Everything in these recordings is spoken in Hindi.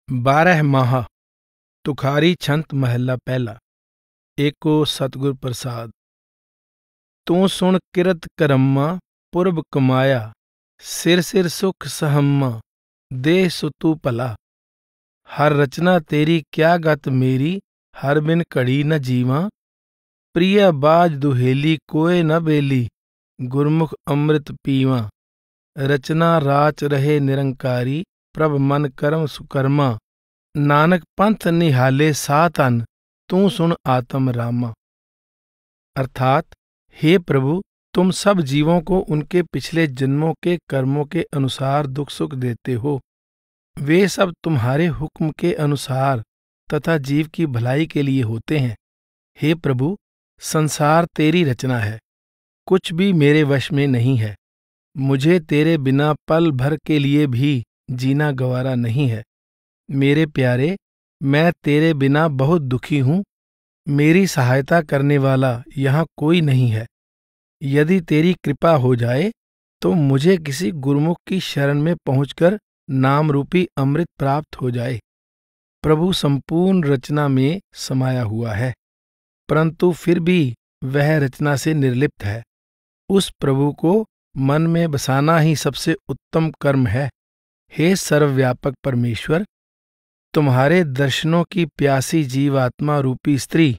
12 माह तुखारी छंत महला पहला। एको सतगुर प्रसाद। तू सुन किरत करम्मा पुरब कमाया, सिर सिर सुख सहम्मा देह सुतु भला। हर रचना तेरी क्या गत मेरी, हर बिन घड़ी न जीवा। प्रिय बाज दुहेली कोय न बेली, गुरमुख अमृत पीवा। रचना राच रहे निरंकारी, प्रभ मन करम सुकर्मा। नानक पंथ निहाले सातन, तू सुन आत्म रामा। अर्थात, हे प्रभु, तुम सब जीवों को उनके पिछले जन्मों के कर्मों के अनुसार दुख सुख देते हो। वे सब तुम्हारे हुक्म के अनुसार तथा जीव की भलाई के लिए होते हैं। हे प्रभु, संसार तेरी रचना है, कुछ भी मेरे वश में नहीं है। मुझे तेरे बिना पल भर के लिए भी जीना गवारा नहीं है। मेरे प्यारे, मैं तेरे बिना बहुत दुखी हूं। मेरी सहायता करने वाला यहाँ कोई नहीं है। यदि तेरी कृपा हो जाए तो मुझे किसी गुरुमुख की शरण में पहुंचकर नाम रूपी अमृत प्राप्त हो जाए। प्रभु संपूर्ण रचना में समाया हुआ है, परंतु फिर भी वह रचना से निर्लिप्त है। उस प्रभु को मन में बसाना ही सबसे उत्तम कर्म है। हे सर्वव्यापक परमेश्वर, तुम्हारे दर्शनों की प्यासी जीवात्मा रूपी स्त्री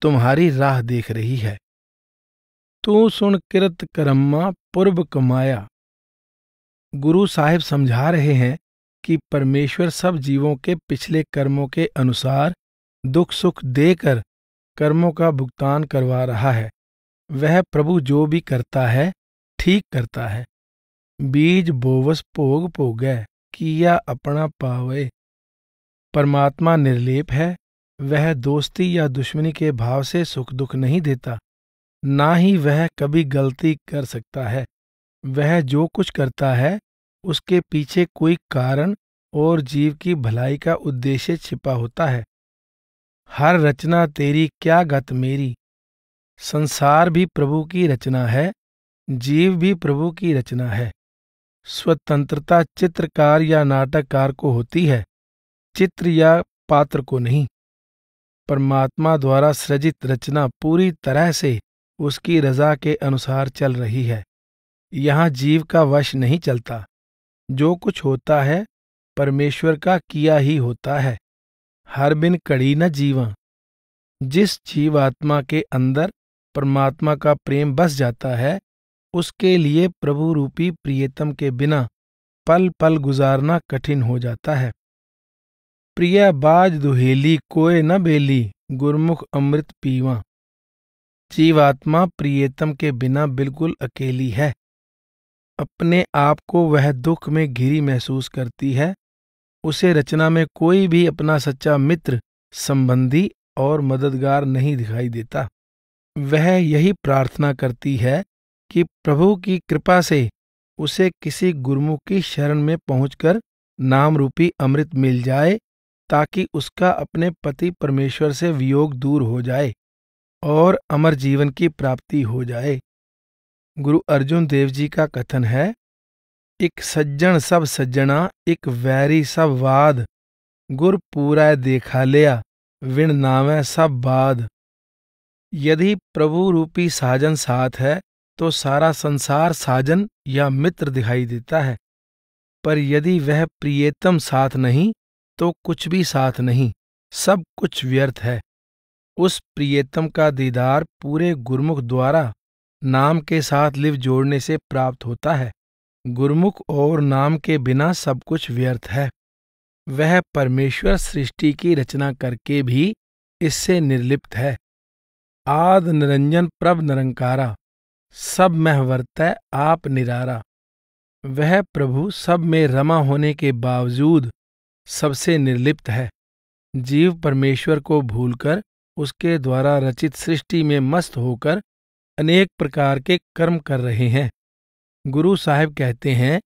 तुम्हारी राह देख रही है। तू सुन किरत करम्मा पुरब कमाया। गुरु साहिब समझा रहे हैं कि परमेश्वर सब जीवों के पिछले कर्मों के अनुसार दुख सुख देकर कर्मों का भुगतान करवा रहा है। वह प्रभु जो भी करता है ठीक करता है। बीज बोवस भोग भोगै, किया अपना पावे। परमात्मा निर्लेप है। वह दोस्ती या दुश्मनी के भाव से सुख दुख नहीं देता, ना ही वह कभी गलती कर सकता है। वह जो कुछ करता है उसके पीछे कोई कारण और जीव की भलाई का उद्देश्य छिपा होता है। हर रचना तेरी क्या गत मेरी। संसार भी प्रभु की रचना है, जीव भी प्रभु की रचना है। स्वतंत्रता चित्रकार या नाटककार को होती है, चित्र या पात्र को नहीं। परमात्मा द्वारा सृजित रचना पूरी तरह से उसकी रजा के अनुसार चल रही है। यहाँ जीव का वश नहीं चलता। जो कुछ होता है परमेश्वर का किया ही होता है। हर बिन कड़ी न जीवा। जिस जीवात्मा के अंदर परमात्मा का प्रेम बस जाता है, उसके लिए प्रभु रूपी प्रियतम के बिना पल पल गुजारना कठिन हो जाता है। प्रिय बाज दुहेली कोय न बेली, गुरमुख अमृत पीवा। जीवात्मा प्रियतम के बिना बिल्कुल अकेली है। अपने आप को वह दुख में घिरी महसूस करती है। उसे रचना में कोई भी अपना सच्चा मित्र, संबंधी और मददगार नहीं दिखाई देता। वह यही प्रार्थना करती है कि प्रभु की कृपा से उसे किसी गुरुमुख की शरण में पहुंचकर नाम रूपी अमृत मिल जाए, ताकि उसका अपने पति परमेश्वर से वियोग दूर हो जाए और अमर जीवन की प्राप्ति हो जाए। गुरु अर्जुन देव जी का कथन है, एक सज्जन सब सज्जना, एक वैरी सब वाद। गुर पूरा देखा लिया, विण नावै सब बाद। यदि प्रभु रूपी साजन साथ है तो सारा संसार साजन या मित्र दिखाई देता है, पर यदि वह प्रियतम साथ नहीं तो कुछ भी साथ नहीं, सब कुछ व्यर्थ है। उस प्रियतम का दीदार पूरे गुरमुख द्वारा नाम के साथ लिव जोड़ने से प्राप्त होता है। गुरमुख और नाम के बिना सब कुछ व्यर्थ है। वह परमेश्वर सृष्टि की रचना करके भी इससे निर्लिप्त है। आद निरंजन प्रभ निरंकारा, सब मह वर्तै आप निरारा। वह प्रभु सब में रमा होने के बावजूद सबसे निर्लिप्त है। जीव परमेश्वर को भूलकर उसके द्वारा रचित सृष्टि में मस्त होकर अनेक प्रकार के कर्म कर रहे हैं। गुरु साहिब कहते हैं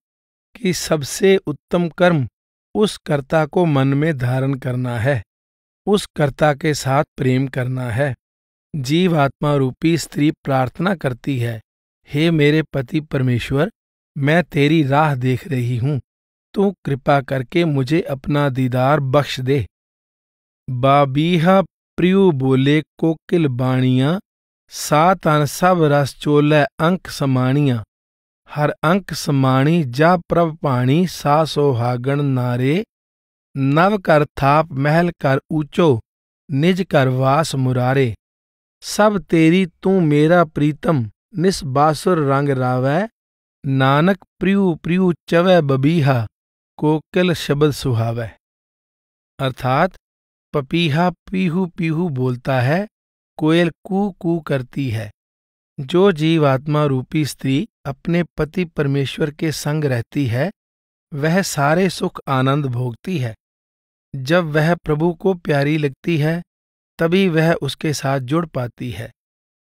कि सबसे उत्तम कर्म उस कर्ता को मन में धारण करना है, उस कर्ता के साथ प्रेम करना है। जीवात्मा रूपी स्त्री प्रार्थना करती है, हे मेरे पति परमेश्वर, मैं तेरी राह देख रही हूँ। तू कृपा करके मुझे अपना दीदार बख्श दे। बाबीहा प्रियु बोले कोकिल बाणियां, सात अन सब रस चोलै अंक समाणियां। हर अंक समाणी जा प्रभ पाणी, सा सोहागण नारे। नव कर थाप महल कर ऊंचो, निज कर वास मुरारे। सब तेरी तू मेरा प्रीतम, निस बासुर रंग रावै। नानक प्रियु प्रियु चवै बबीहा, कोकिल शब्द सुहावै। अर्थात पपीहा पीहू पीहू बोलता है, कोयल कू कू करती है। जो जीवात्मा रूपी स्त्री अपने पति परमेश्वर के संग रहती है, वह सारे सुख आनंद भोगती है। जब वह प्रभु को प्यारी लगती है, तभी वह उसके साथ जुड़ पाती है।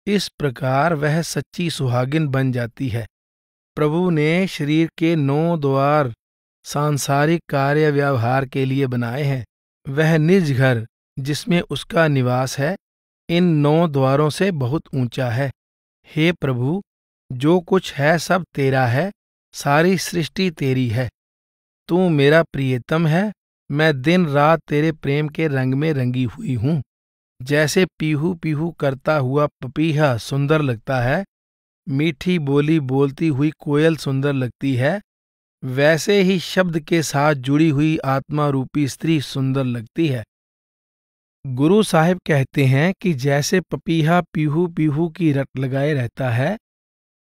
इस प्रकार वह सच्ची सुहागिन बन जाती है। प्रभु ने शरीर के 9 द्वार सांसारिक कार्य व्यवहार के लिए बनाए हैं। वह निज घर जिसमें उसका निवास है, इन 9 द्वारों से बहुत ऊंचा है। हे प्रभु, जो कुछ है सब तेरा है, सारी सृष्टि तेरी है। तू मेरा प्रियतम है, मैं दिन रात तेरे प्रेम के रंग में रंगी हुई हूँ। जैसे पीहू पीहू करता हुआ पपीहा सुंदर लगता है, मीठी बोली बोलती हुई कोयल सुंदर लगती है, वैसे ही शब्द के साथ जुड़ी हुई आत्मा रूपी स्त्री सुंदर लगती है। गुरु साहिब कहते हैं कि जैसे पपीहा पीहू पीहू की रट लगाए रहता है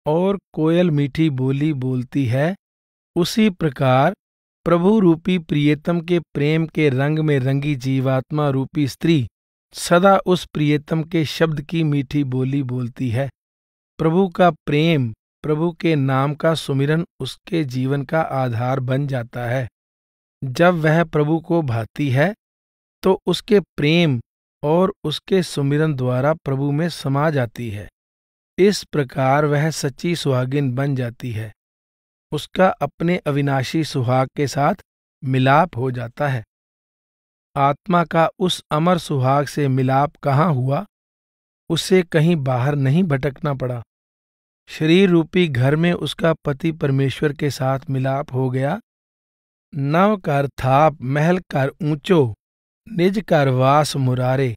और कोयल मीठी बोली बोलती है, उसी प्रकार प्रभु रूपी प्रियतम के प्रेम के रंग में रंगी जीवात्मा रूपी स्त्री सदा उस प्रियतम के शब्द की मीठी बोली बोलती है। प्रभु का प्रेम, प्रभु के नाम का सुमिरन उसके जीवन का आधार बन जाता है। जब वह प्रभु को भाती है, तो उसके प्रेम और उसके सुमिरन द्वारा प्रभु में समा जाती है। इस प्रकार वह सच्ची सुहागिन बन जाती है। उसका अपने अविनाशी सुहाग के साथ मिलाप हो जाता है। आत्मा का उस अमर सुहाग से मिलाप कहाँ हुआ? उसे कहीं बाहर नहीं भटकना पड़ा। शरीर रूपी घर में उसका पति परमेश्वर के साथ मिलाप हो गया। नव कर थाप महल कर ऊंचो, निज कर वास मुरारे।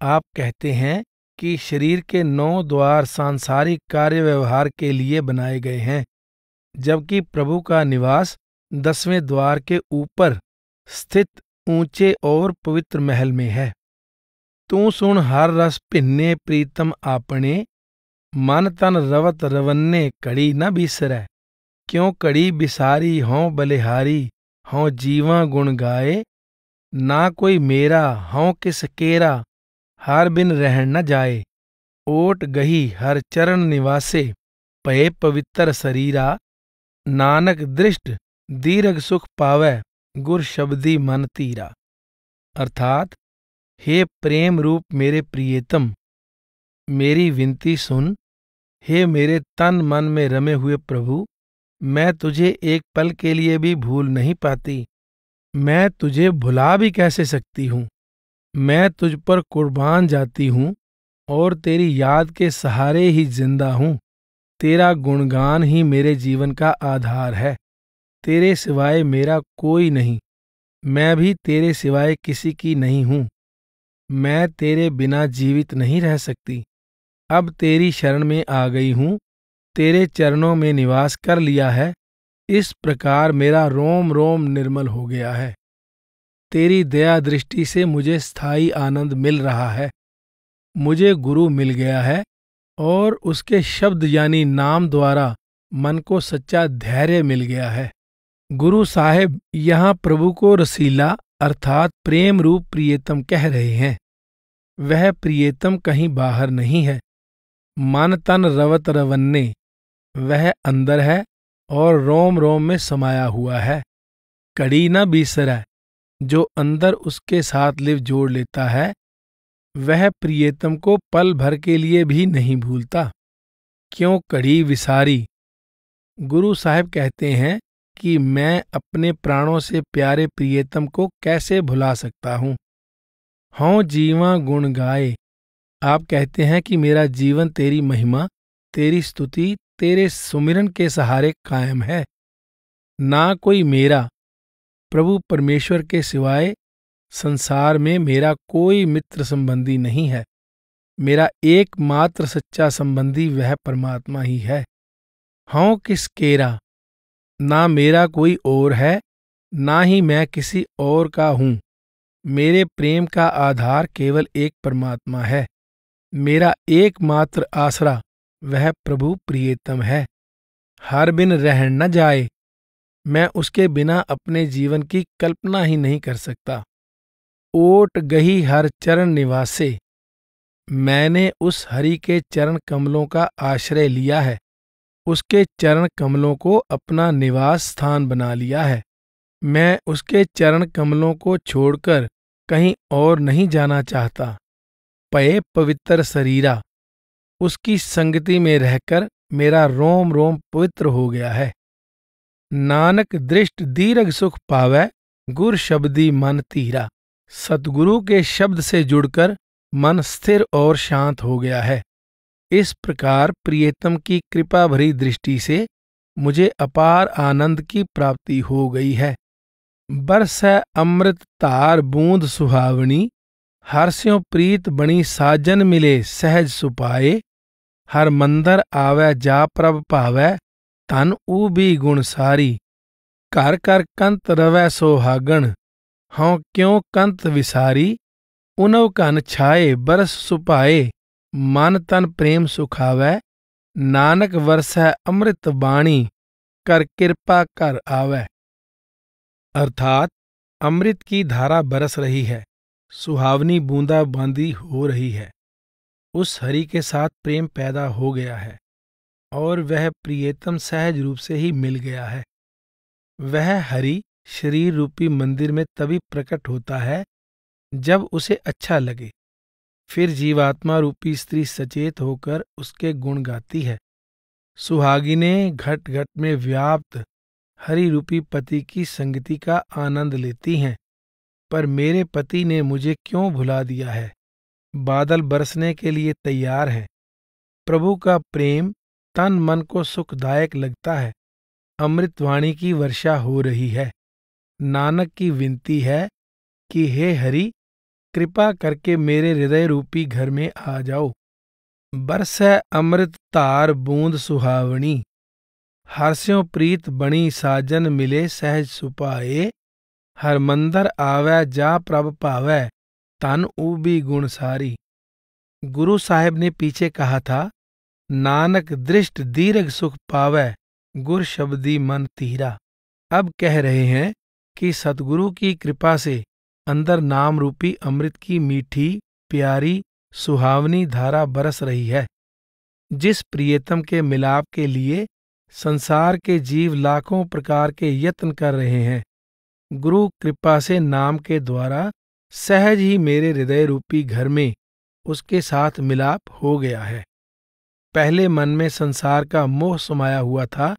आप कहते हैं कि शरीर के 9 द्वार सांसारिक कार्य व्यवहार के लिए बनाए गए हैं, जबकि प्रभु का निवास 10वें द्वार के ऊपर स्थित ऊंचे और पवित्र महल में है। तू सुन हर रस भिन्ने प्रीतम आपने, मन तन रवत रवन्ने कड़ी न बिसरै। क्यों कड़ी बिसारी हों बलिहारी, हों जीवा गुण गाए। ना कोई मेरा हों किस केरा, हर बिन रहन न जाए। ओट गही हर चरण निवासे, पये पवित्र शरीरा। नानक दृष्ट दीर्घ सुख पावै, गुर शब्दी मन तीरा। अर्थात हे प्रेम रूप मेरे प्रियतम, मेरी विनती सुन। हे मेरे तन मन में रमे हुए प्रभु, मैं तुझे एक पल के लिए भी भूल नहीं पाती। मैं तुझे भुला भी कैसे सकती हूँ? मैं तुझ पर कुर्बान जाती हूँ और तेरी याद के सहारे ही जिंदा हूँ। तेरा गुणगान ही मेरे जीवन का आधार है। तेरे सिवाय मेरा कोई नहीं, मैं भी तेरे सिवाय किसी की नहीं हूँ। मैं तेरे बिना जीवित नहीं रह सकती। अब तेरी शरण में आ गई हूँ, तेरे चरणों में निवास कर लिया है। इस प्रकार मेरा रोम रोम निर्मल हो गया है। तेरी दया दृष्टि से मुझे स्थायी आनंद मिल रहा है। मुझे गुरु मिल गया है और उसके शब्द यानी नाम द्वारा मन को सच्चा धैर्य मिल गया है। गुरु साहिब यहाँ प्रभु को रसीला अर्थात प्रेम रूप प्रियतम कह रहे हैं। वह प्रियतम कहीं बाहर नहीं है। मन तन रवत रवन्ने, वह अंदर है और रोम रोम में समाया हुआ है। कड़ी न बिसरै, जो अंदर उसके साथ लिव जोड़ लेता है, वह प्रियतम को पल भर के लिए भी नहीं भूलता। क्यों कड़ी विसारी? गुरु साहिब कहते हैं कि मैं अपने प्राणों से प्यारे प्रियतम को कैसे भुला सकता हूँ। हों जीवा गुण गाए। आप कहते हैं कि मेरा जीवन तेरी महिमा, तेरी स्तुति, तेरे सुमिरन के सहारे कायम है। ना कोई मेरा प्रभु परमेश्वर के सिवाय संसार में मेरा कोई मित्र संबंधी नहीं है। मेरा एकमात्र सच्चा संबंधी वह परमात्मा ही है। हूँ किस केरा, ना मेरा कोई और है, ना ही मैं किसी और का हूँ। मेरे प्रेम का आधार केवल एक परमात्मा है। मेरा एकमात्र आसरा वह प्रभु प्रियतम है। हर बिन रह न जाए, मैं उसके बिना अपने जीवन की कल्पना ही नहीं कर सकता। ओट गही हर चरण निवासे, मैंने उस हरि के चरण कमलों का आश्रय लिया है। उसके चरण कमलों को अपना निवास स्थान बना लिया है। मैं उसके चरण कमलों को छोड़कर कहीं और नहीं जाना चाहता। पये पवित्र शरीरा, उसकी संगति में रहकर मेरा रोम रोम पवित्र हो गया है। नानक दृष्ट दीर्घ सुख पावै, गुर शब्दी मन तीरा। सतगुरु के शब्द से जुड़कर मन स्थिर और शांत हो गया है। इस प्रकार प्रियतम की कृपा भरी दृष्टि से मुझे अपार आनंद की प्राप्ति हो गई है। बरसै अमृत तार बूंद सुहावनी, हर्ष्यों प्रीत बणी साजन मिले सहज सुपाए। हर मंदर आवै जा प्रभ पावै, तन ऊबी गुण सारी। कर कर कंत रवै सोहागण, हूँ क्यों कंत विसारी। उनव कन छाए बरस सुपाए, मन तन प्रेम सुखावै। नानक वरसै अमृत बाणी, कर कृपा कर आवै। अर्थात अमृत की धारा बरस रही है, सुहावनी बूंदाबांदी हो रही है। उस हरि के साथ प्रेम पैदा हो गया है और वह प्रियतम सहज रूप से ही मिल गया है। वह हरि शरीर रूपी मंदिर में तभी प्रकट होता है जब उसे अच्छा लगे। फिर जीवात्मा रूपी स्त्री सचेत होकर उसके गुण गाती है। सुहागिनें घट घट में व्याप्त हरि रूपी पति की संगति का आनंद लेती हैं। पर मेरे पति ने मुझे क्यों भुला दिया है। बादल बरसने के लिए तैयार हैं। प्रभु का प्रेम तन मन को सुखदायक लगता है। अमृतवाणी की वर्षा हो रही है। नानक की विनती है कि हे हरि, कृपा करके मेरे हृदय रूपी घर में आ जाओ। बरसै अमृत तार बूंद सुहावनी, हर्ष्यों प्रीत बणी साजन मिले सहज सुपाए। हर मंदर आवै जा प्रभ पावै, तन ऊबी गुण सारी। गुरु साहिब ने पीछे कहा था, नानक दृष्ट दीर्घ सुख पावै, गुर शब्दी मन तीरा। अब कह रहे हैं कि सतगुरु की कृपा से अंदर नाम रूपी अमृत की मीठी प्यारी सुहावनी धारा बरस रही है। जिस प्रियतम के मिलाप के लिए संसार के जीव लाखों प्रकार के यत्न कर रहे हैं, गुरु कृपा से नाम के द्वारा सहज ही मेरे हृदय रूपी घर में उसके साथ मिलाप हो गया है। पहले मन में संसार का मोह समाया हुआ था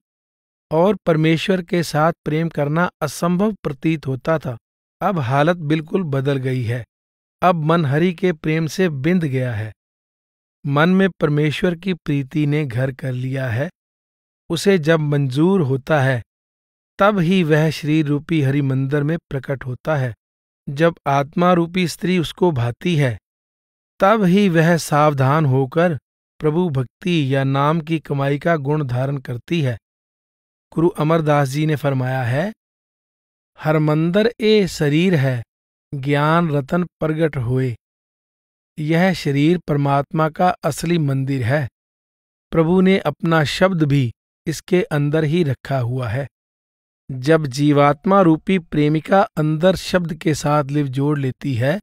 और परमेश्वर के साथ प्रेम करना असंभव प्रतीत होता था। अब हालत बिल्कुल बदल गई है। अब मन हरि के प्रेम से बिंध गया है। मन में परमेश्वर की प्रीति ने घर कर लिया है। उसे जब मंजूर होता है तब ही वह शरीर रूपी हरि मंदिर में प्रकट होता है। जब आत्मा रूपी स्त्री उसको भाती है तब ही वह सावधान होकर प्रभु भक्ति या नाम की कमाई का गुण धारण करती है। गुरु अमरदास जी ने फरमाया है, हर मंदर ए शरीर है, ज्ञान रतन प्रगट होए। यह शरीर परमात्मा का असली मंदिर है। प्रभु ने अपना शब्द भी इसके अंदर ही रखा हुआ है। जब जीवात्मा रूपी प्रेमिका अंदर शब्द के साथ लिव जोड़ लेती है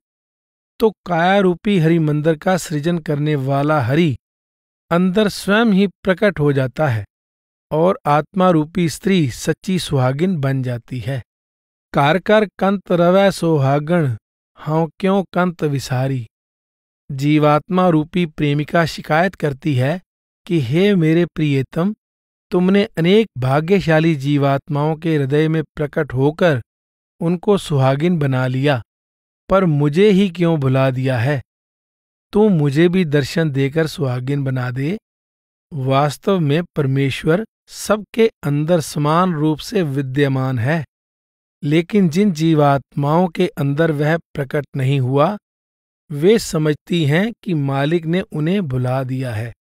तो काया रूपी हरि मंदिर का सृजन करने वाला हरि अंदर स्वयं ही प्रकट हो जाता है और आत्मा रूपी स्त्री सच्ची सुहागिन बन जाती है। कार कर कंत रवै सोहागण, हाँ क्यों कंत विसारी। जीवात्मा रूपी प्रेमिका शिकायत करती है कि हे मेरे प्रियतम, तुमने अनेक भाग्यशाली जीवात्माओं के हृदय में प्रकट होकर उनको सुहागिन बना लिया, पर मुझे ही क्यों भुला दिया है। तू मुझे भी दर्शन देकर सुहागिन बना दे। वास्तव में परमेश्वर सबके अंदर समान रूप से विद्यमान है, लेकिन जिन जीवात्माओं के अंदर वह प्रकट नहीं हुआ, वे समझती हैं कि मालिक ने उन्हें भुला दिया है।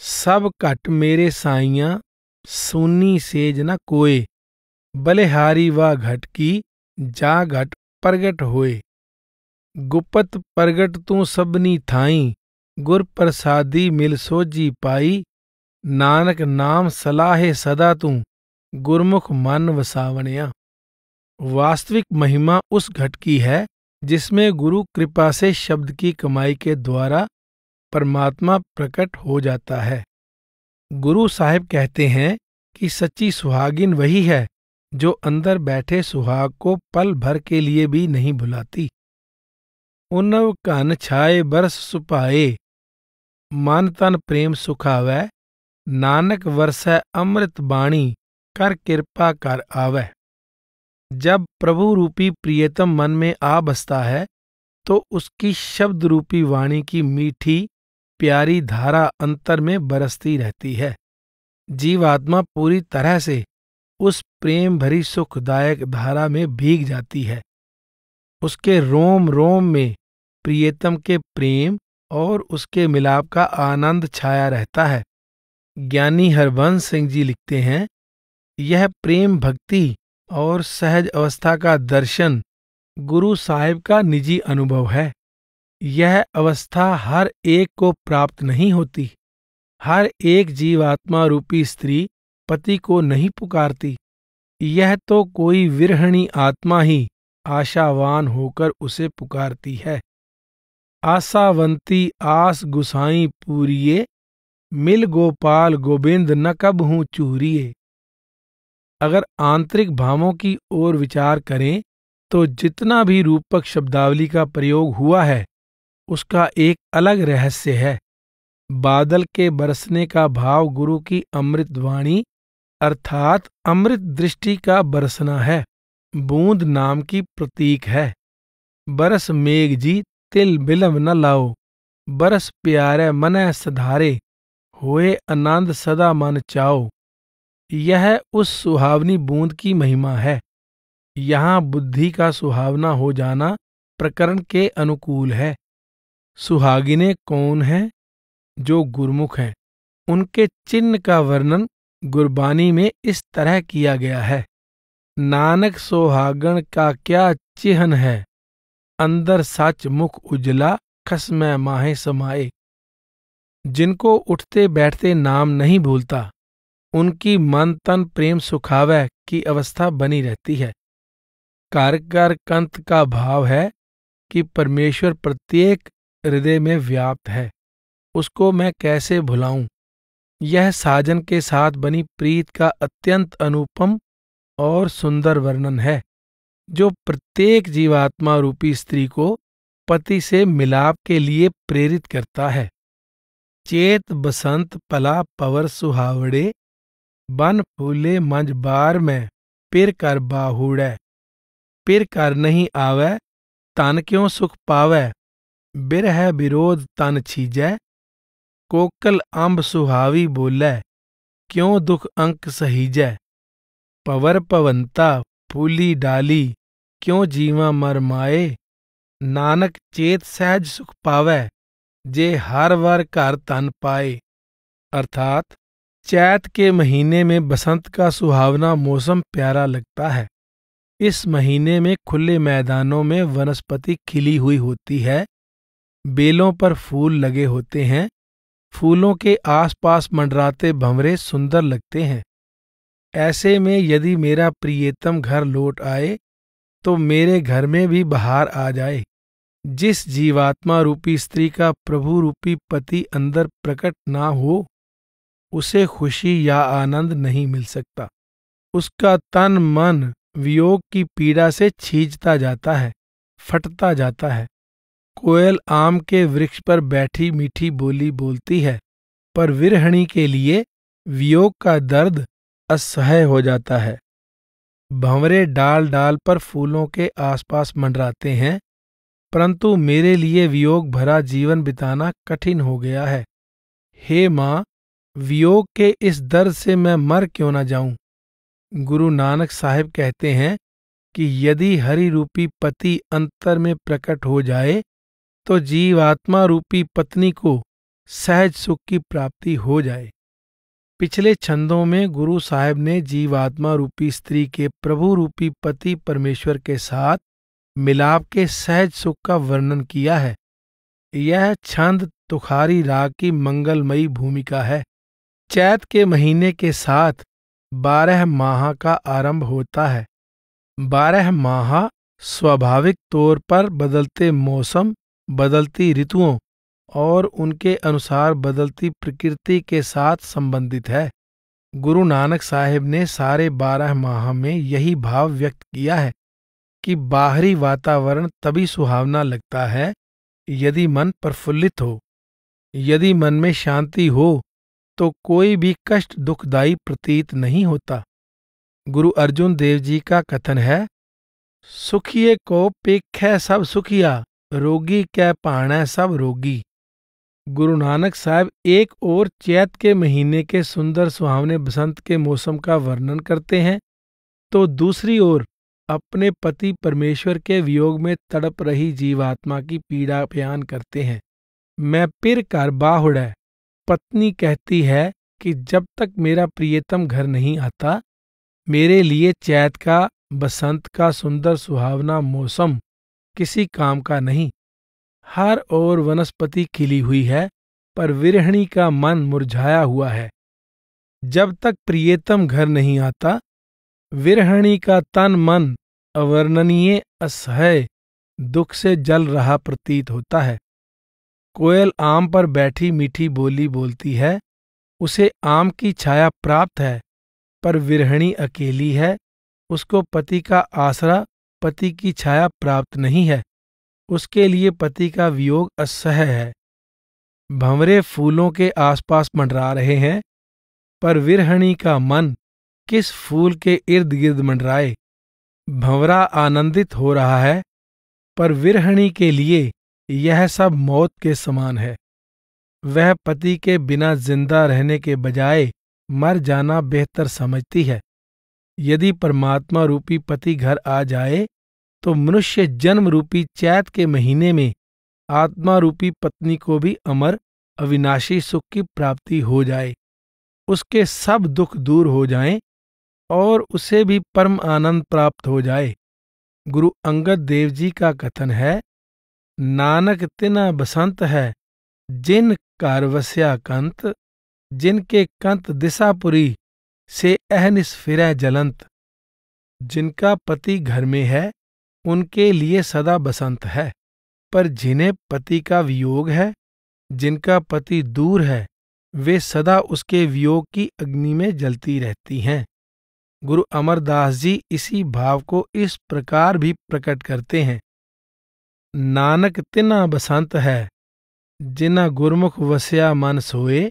सब घट मेरे साइयां, सुनी सेज न कोय, बलिहारी वा घट की, जा घट प्रगट होए। गुपत प्रगट तू सबनी थाई, गुर प्रसादी मिल सोजी पाई, नानक नाम सलाहे सदा तू, गुरमुख मन वसावणिया। वास्तविक महिमा उस घट की है जिसमें गुरु कृपा से शब्द की कमाई के द्वारा परमात्मा प्रकट हो जाता है। गुरु साहिब कहते हैं कि सच्ची सुहागिन वही है जो अंदर बैठे सुहाग को पल भर के लिए भी नहीं भुलाती। उन्नव कन छाए बरस सुपाए, मन तन प्रेम सुखावै, नानक वरसै अमृत बाणी, कर कृपा कर आवै। जब प्रभु रूपी प्रियतम मन में आ बसता है तो उसकी शब्द रूपी वाणी की मीठी प्यारी धारा अंतर में बरसती रहती है। जीवात्मा पूरी तरह से उस प्रेम भरी सुखदायक धारा में भीग जाती है। उसके रोम रोम में प्रियतम के प्रेम और उसके मिलाप का आनंद छाया रहता है। ज्ञानी हरबंस सिंह जी लिखते हैं, यह प्रेम भक्ति और सहज अवस्था का दर्शन गुरु साहिब का निजी अनुभव है। यह अवस्था हर एक को प्राप्त नहीं होती। हर एक जीवात्मा रूपी स्त्री पति को नहीं पुकारती। यह तो कोई विरहणी आत्मा ही आशावान होकर उसे पुकारती है। आशावंती आस गुसाई पूरिये, मिल गोपाल गोविंद न कब हूं चूरिये। अगर आंतरिक भावों की ओर विचार करें तो जितना भी रूपक शब्दावली का प्रयोग हुआ है उसका एक अलग रहस्य है। बादल के बरसने का भाव गुरु की अमृत वाणी अर्थात अमृत दृष्टि का बरसना है। बूंद नाम की प्रतीक है। बरस मेघ जी तिल बिलम न लाओ, बरस प्यारे मनै सधारे, होए आनंद सदा मन चाओ। यह उस सुहावनी बूंद की महिमा है। यहाँ बुद्धि का सुहावना हो जाना प्रकरण के अनुकूल है। सुहागिनें कौन हैं? जो गुरमुख हैं। उनके चिन्ह का वर्णन गुरबानी में इस तरह किया गया है। नानक सोहागण का क्या चिन्ह है, अंदर सच मुख उजला, खसमै माहे समाए। जिनको उठते बैठते नाम नहीं भूलता, उनकी मन तन प्रेम सुखावै की अवस्था बनी रहती है। कर कर कंत का भाव है कि परमेश्वर प्रत्येक हृदय में व्याप्त है। उसको मैं कैसे भुलाऊं? यह साजन के साथ बनी प्रीत का अत्यंत अनुपम और सुंदर वर्णन है, जो प्रत्येक जीवात्मा रूपी स्त्री को पति से मिलाप के लिए प्रेरित करता है। चेत बसंत पला पवर सुहावड़े, बन फूले मंज बार में, पिर कर बाहुड़ै। पिर कर नहीं आवै, तन क्यों सुख पावै, बिरह विरोध तन छीजै। कोकल अंब सुहावी बोलै, क्यों दुख अंक सहीजै। पवर पवंता फूली डाली, क्यों जीवा मर माए। नानक चेत सहज सुख पावै, जे हर वर घर तन पाए। अर्थात चैत के महीने में बसंत का सुहावना मौसम प्यारा लगता है। इस महीने में खुले मैदानों में वनस्पति खिली हुई होती है। बेलों पर फूल लगे होते हैं। फूलों के आसपास मंडराते भंवरे सुंदर लगते हैं। ऐसे में यदि मेरा प्रियतम घर लौट आए तो मेरे घर में भी बहार आ जाए। जिस जीवात्मा रूपी स्त्री का प्रभु रूपी पति अंदर प्रकट ना हो, उसे खुशी या आनंद नहीं मिल सकता। उसका तन मन वियोग की पीड़ा से छींचता जाता है, फटता जाता है। कोयल आम के वृक्ष पर बैठी मीठी बोली बोलती है, पर विरहणी के लिए वियोग का दर्द असह्य हो जाता है। भंवरे डाल डाल पर फूलों के आसपास मंडराते हैं, परंतु मेरे लिए वियोग भरा जीवन बिताना कठिन हो गया है। हे माँ, वियोग के इस दर्द से मैं मर क्यों ना जाऊं। गुरु नानक साहिब कहते हैं कि यदि हरि रूपी पति अंतर में प्रकट हो जाए तो जीवात्मा रूपी पत्नी को सहज सुख की प्राप्ति हो जाए। पिछले छंदों में गुरु साहिब ने जीवात्मा रूपी स्त्री के प्रभु रूपी पति परमेश्वर के साथ मिलाप के सहज सुख का वर्णन किया है। यह छंद तुखारी राग की मंगलमयी भूमिका है। चैत के महीने के साथ 12 माह का आरंभ होता है। 12 माह स्वाभाविक तौर पर बदलते मौसम, बदलती ऋतुओं और उनके अनुसार बदलती प्रकृति के साथ संबंधित है। गुरु नानक साहिब ने सारे 12 माह में यही भाव व्यक्त किया है कि बाहरी वातावरण तभी सुहावना लगता है यदि मन प्रफुल्लित हो। यदि मन में शांति हो तो कोई भी कष्ट दुखदायी प्रतीत नहीं होता। गुरु अर्जुन देव जी का कथन है, सुखिए को पेखै सब सुखिया, रोगी कै पाणै सब रोगी। गुरु नानक साहब एक ओर चैत के महीने के सुंदर सुहावने बसंत के मौसम का वर्णन करते हैं तो दूसरी ओर अपने पति परमेश्वर के वियोग में तड़प रही जीवात्मा की पीड़ा बयान करते हैं। मैं पिर कर बाहुड़ै। पत्नी कहती है कि जब तक मेरा प्रियतम घर नहीं आता मेरे लिए चैत का, बसंत का सुंदर सुहावना मौसम किसी काम का नहीं। हर ओर वनस्पति खिली हुई है पर विरहिणी का मन मुरझाया हुआ है। जब तक प्रियतम घर नहीं आता विरहिणी का तन मन अवर्णनीय असह्य दुख से जल रहा प्रतीत होता है। कोयल आम पर बैठी मीठी बोली बोलती है, उसे आम की छाया प्राप्त है पर विरहिणी अकेली है, उसको पति का आसरा, पति की छाया प्राप्त नहीं है, उसके लिए पति का वियोग असह्य है। भंवरे फूलों के आसपास मंडरा रहे हैं पर विरहिणी का मन किस फूल के इर्द गिर्द मंडराए। भंवरा आनंदित हो रहा है पर विरहिणी के लिए यह सब मौत के समान है। वह पति के बिना जिंदा रहने के बजाय मर जाना बेहतर समझती है। यदि परमात्मा रूपी पति घर आ जाए तो मनुष्य जन्म रूपी चैत के महीने में आत्मा रूपी पत्नी को भी अमर अविनाशी सुख की प्राप्ति हो जाए, उसके सब दुख दूर हो जाएं और उसे भी परम आनंद प्राप्त हो जाए। गुरु अंगद देव जी का कथन है, नानक तिना बसंत है जिन कार वस्या कंत, जिनके कंत दिशापुरी से अहनिस फिरै जलंत। जिनका पति घर में है उनके लिए सदा बसंत है, पर जिन्हें पति का वियोग है, जिनका पति दूर है, वे सदा उसके वियोग की अग्नि में जलती रहती हैं। गुरु अमरदास जी इसी भाव को इस प्रकार भी प्रकट करते हैं, नानक तिना बसंत है जिना गुरमुख वस्या मन सोए,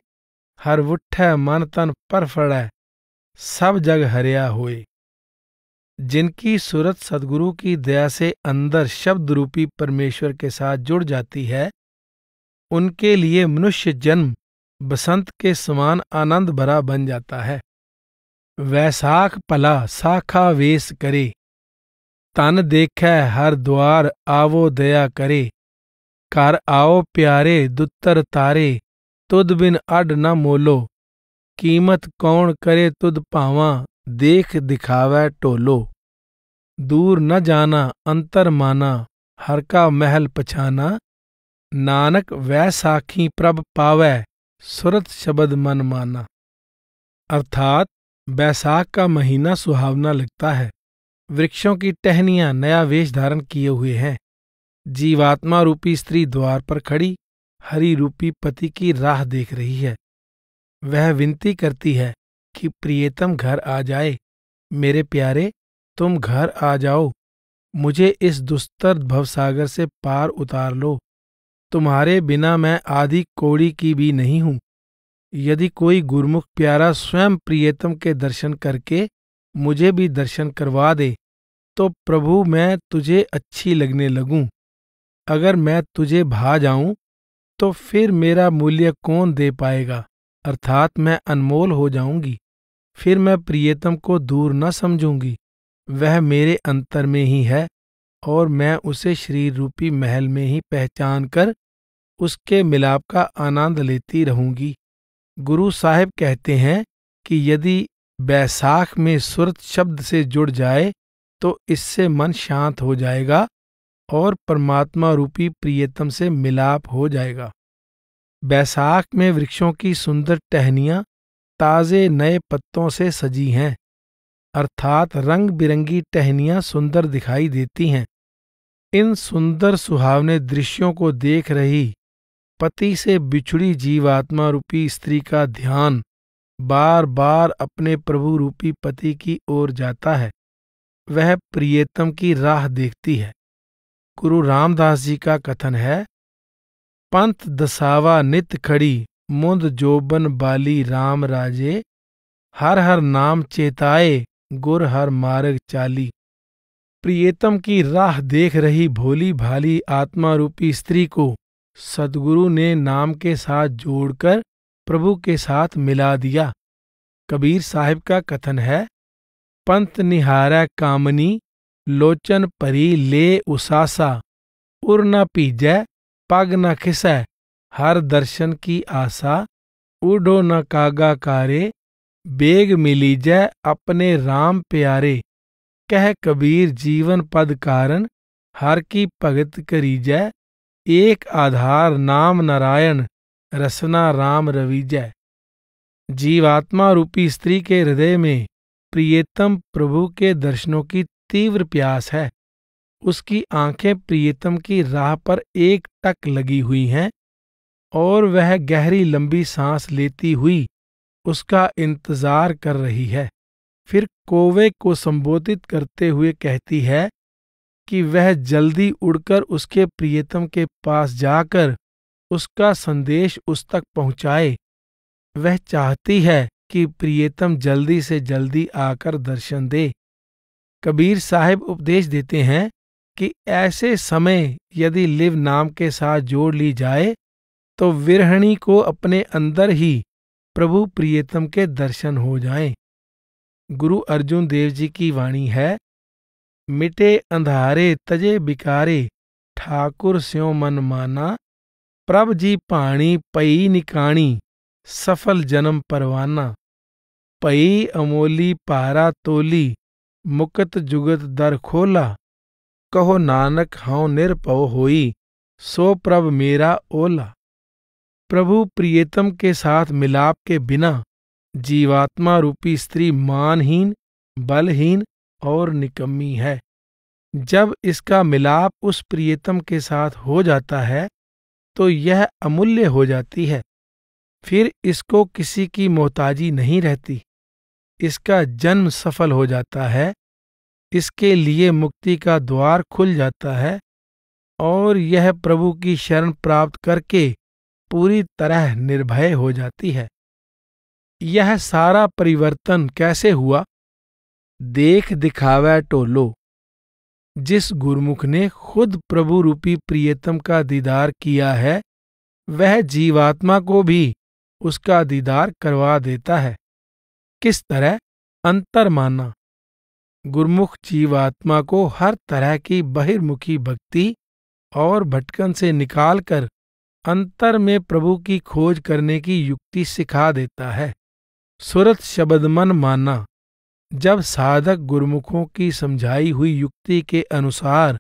हर उठै मन तन पर फड़ै सब जग हरिया होए। जिनकी सूरत सदगुरु की दया से अंदर शब्द रूपी परमेश्वर के साथ जुड़ जाती है, उनके लिए मनुष्य जन्म बसंत के समान आनंद भरा बन जाता है। वैसाख पला साखा वेश करे, तन देखै हर द्वार आवो दया करे। कर आओ प्यारे दुत्तर तारे, तुद बिन अड न मोलो। कीमत कौन करे तुद पावा, देख दिखावै टोलो। दूर न जाना अंतर माना, हर का महल पछाना। नानक वैसाखी प्रभ पावै, सुरत शब्द मन माना। अर्थात बैसाख का महीना सुहावना लगता है। वृक्षों की टहनियां नया वेश धारण किए हुए हैं। जीवात्मा रूपी स्त्री द्वार पर खड़ी हरि रूपी पति की राह देख रही है। वह विनती करती है कि प्रियतम घर आ जाए। मेरे प्यारे, तुम घर आ जाओ, मुझे इस दुस्तर भवसागर से पार उतार लो। तुम्हारे बिना मैं आधी कौड़ी की भी नहीं हूं। यदि कोई गुरमुख प्यारा स्वयं प्रियतम के दर्शन करके मुझे भी दर्शन करवा दे तो प्रभु मैं तुझे अच्छी लगने लगूं। अगर मैं तुझे भा जाऊं तो फिर मेरा मूल्य कौन दे पाएगा। अर्थात मैं अनमोल हो जाऊंगी। फिर मैं प्रियतम को दूर न समझूंगी। वह मेरे अंतर में ही है और मैं उसे शरीर रूपी महल में ही पहचान कर उसके मिलाप का आनंद लेती रहूंगी। गुरु साहिब कहते हैं कि यदि बैसाख में सुरत शब्द से जुड़ जाए तो इससे मन शांत हो जाएगा और परमात्मा रूपी प्रियतम से मिलाप हो जाएगा। बैसाख में वृक्षों की सुंदर टहनियां ताजे नए पत्तों से सजी हैं, अर्थात रंग बिरंगी टहनियां सुंदर दिखाई देती हैं। इन सुंदर सुहावने दृश्यों को देख रही पति से बिछुड़ी जीवात्मा रूपी स्त्री का ध्यान बार बार अपने प्रभु रूपी पति की ओर जाता है। वह प्रियतम की राह देखती है। गुरु रामदास जी का कथन है, पंथ दसावा नित खड़ी मुंद जोबन बाली राम राजे, हर हर नाम चेताए गुर हर मार्ग चाली। प्रियतम की राह देख रही भोली भाली आत्मा रूपी स्त्री को सद्गुरु ने नाम के साथ जोड़कर प्रभु के साथ मिला दिया। कबीर साहिब का कथन है, पंत निहारै कामनी लोचन परी ले उसासा, उर न पीजै पग न खिसै हर दर्शन की आशा, उडो न कागा कारे बेग मिलीजै अपने राम प्यारे। कह कबीर जीवन पद कारण हर की भगत करीजै, एक आधार नाम नारायण रसना राम रवीजै। जीवात्मा रूपी स्त्री के हृदय में प्रियतम प्रभु के दर्शनों की तीव्र प्यास है। उसकी आंखें प्रियतम की राह पर एक टक लगी हुई हैं और वह गहरी लंबी सांस लेती हुई उसका इंतजार कर रही है। फिर कौवे को संबोधित करते हुए कहती है कि वह जल्दी उड़कर उसके प्रियतम के पास जाकर उसका संदेश उस तक पहुंचाए। वह चाहती है कि प्रियतम जल्दी से जल्दी आकर दर्शन दे। कबीर साहिब उपदेश देते हैं कि ऐसे समय यदि लिव नाम के साथ जोड़ ली जाए तो विरहणी को अपने अंदर ही प्रभु प्रियतम के दर्शन हो जाएं। गुरु अर्जुन देव जी की वाणी है, मिटे अंधारे तजे बिकारे ठाकुर स्यों मन माना, प्रभ जी पाणी पई निकाणी सफल जन्म परवाना। पई अमोली पारा तोली मुकत जुगत दर खोला, कहो नानक हऊँ निरपव होई सो प्रभ मेरा ओला। प्रभु प्रियतम के साथ मिलाप के बिना जीवात्मा रूपी स्त्री मानहीन, बलहीन और निकम्मी है। जब इसका मिलाप उस प्रियतम के साथ हो जाता है तो यह अमूल्य हो जाती है। फिर इसको किसी की मोहताजी नहीं रहती। इसका जन्म सफल हो जाता है। इसके लिए मुक्ति का द्वार खुल जाता है और यह प्रभु की शरण प्राप्त करके पूरी तरह निर्भय हो जाती है। यह सारा परिवर्तन कैसे हुआ? देख दिखावै टोलो। जिस गुरमुख ने खुद प्रभु रूपी प्रियतम का दीदार किया है वह जीवात्मा को भी उसका दीदार करवा देता है। किस तरह? अंतर माना। गुरमुख जीवात्मा को हर तरह की बहिर्मुखी भक्ति और भटकन से निकालकर अंतर में प्रभु की खोज करने की युक्ति सिखा देता है। सुरत शब्द मन माना। जब साधक गुरमुखों की समझाई हुई युक्ति के अनुसार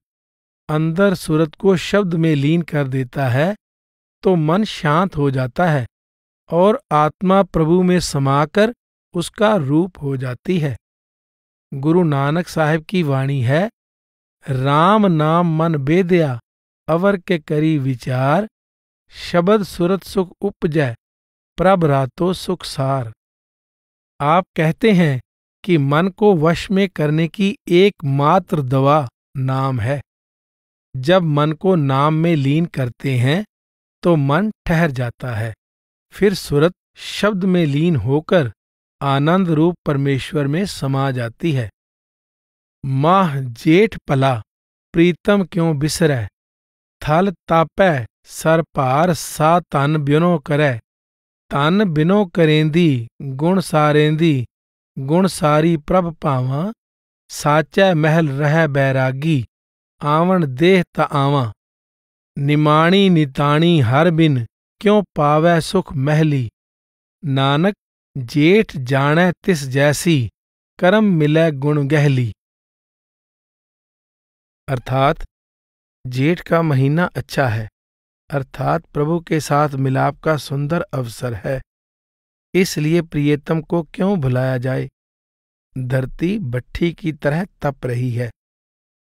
अंदर सुरत को शब्द में लीन कर देता है तो मन शांत हो जाता है और आत्मा प्रभु में समाकर उसका रूप हो जाती है। गुरु नानक साहिब की वाणी है, राम नाम मन बेदया अवर के करी विचार, शब्द सुरत सुख उपजै प्रभ रातो सुख सार। आप कहते हैं कि मन को वश में करने की एकमात्र दवा नाम है। जब मन को नाम में लीन करते हैं तो मन ठहर जाता है। फिर सुरत शब्द में लीन होकर आनंद रूप परमेश्वर में समा जाती है। माह जेठ पला प्रीतम क्यों बिसरै, थल तापै सर भार सा तन ब्योनो करै, तन बिनो करेंदी गुण सारेंदी, गुण सारी प्रभ पावां, साचै महल रह बैरागी, आवन देह त आवां। निमाणी निताणी हर बिन, क्यों पावै सुख महली, नानक जेठ जानै तिस जैसी, करम मिलै गुण गहली। अर्थात जेठ का महीना अच्छा है, अर्थात प्रभु के साथ मिलाप का सुंदर अवसर है, इसलिए प्रियतम को क्यों भुलाया जाए। धरती भट्ठी की तरह तप रही है।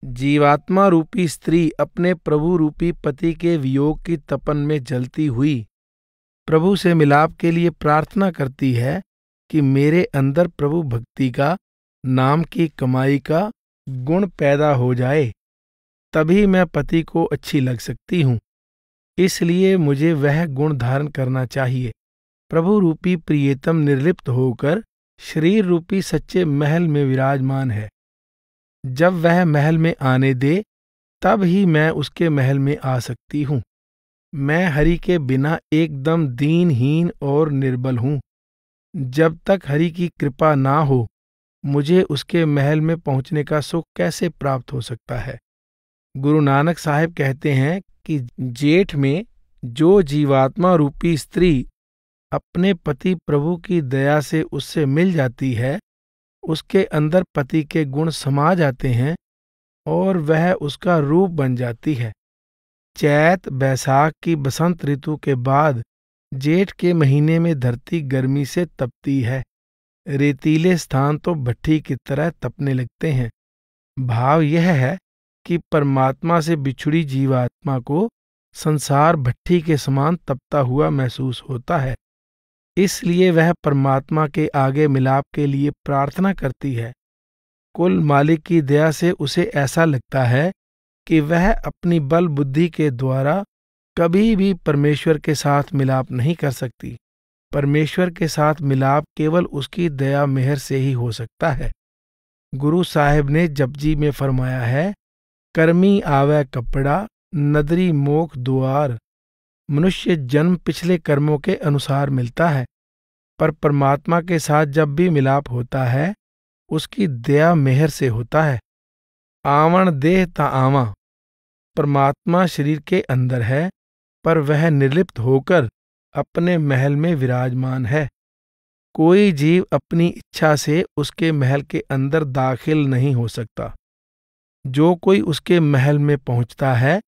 जीवात्मा रूपी स्त्री अपने प्रभु रूपी पति के वियोग की तपन में जलती हुई प्रभु से मिलाप के लिए प्रार्थना करती है कि मेरे अंदर प्रभु भक्ति का, नाम की कमाई का गुण पैदा हो जाए, तभी मैं पति को अच्छी लग सकती हूँ। इसलिए मुझे वह गुण धारण करना चाहिए। प्रभु रूपी प्रियतम निर्लिप्त होकर शरीर रूपी सच्चे महल में विराजमान है। जब वह महल में आने दे, तब ही मैं उसके महल में आ सकती हूँ। मैं हरि के बिना एकदम दीनहीन और निर्बल हूँ। जब तक हरि की कृपा ना हो, मुझे उसके महल में पहुँचने का सुख कैसे प्राप्त हो सकता है। गुरु नानक साहिब कहते हैं कि जेठ में जो जीवात्मा रूपी स्त्री अपने पति प्रभु की दया से उससे मिल जाती है, उसके अंदर पति के गुण समा जाते हैं और वह उसका रूप बन जाती है। चैत बैसाख की बसंत ऋतु के बाद जेठ के महीने में धरती गर्मी से तपती है। रेतीले स्थान तो भट्ठी की तरह तपने लगते हैं। भाव यह है कि परमात्मा से बिछुड़ी जीवात्मा को संसार भट्ठी के समान तपता हुआ महसूस होता है। इसलिए वह परमात्मा के आगे मिलाप के लिए प्रार्थना करती है। कुल मालिक की दया से उसे ऐसा लगता है कि वह अपनी बल बुद्धि के द्वारा कभी भी परमेश्वर के साथ मिलाप नहीं कर सकती। परमेश्वर के साथ मिलाप केवल उसकी दया मेहर से ही हो सकता है। गुरु साहिब ने जपजी में फरमाया है, कर्मी आवे कपड़ा, नदरी मोख दुआर। मनुष्य जन्म पिछले कर्मों के अनुसार मिलता है, पर परमात्मा के साथ जब भी मिलाप होता है, उसकी दया मेहर से होता है। आवन देह ता आवा। परमात्मा शरीर के अंदर है, पर वह निर्लिप्त होकर अपने महल में विराजमान है। कोई जीव अपनी इच्छा से उसके महल के अंदर दाखिल नहीं हो सकता। जो कोई उसके महल में पहुंचता है,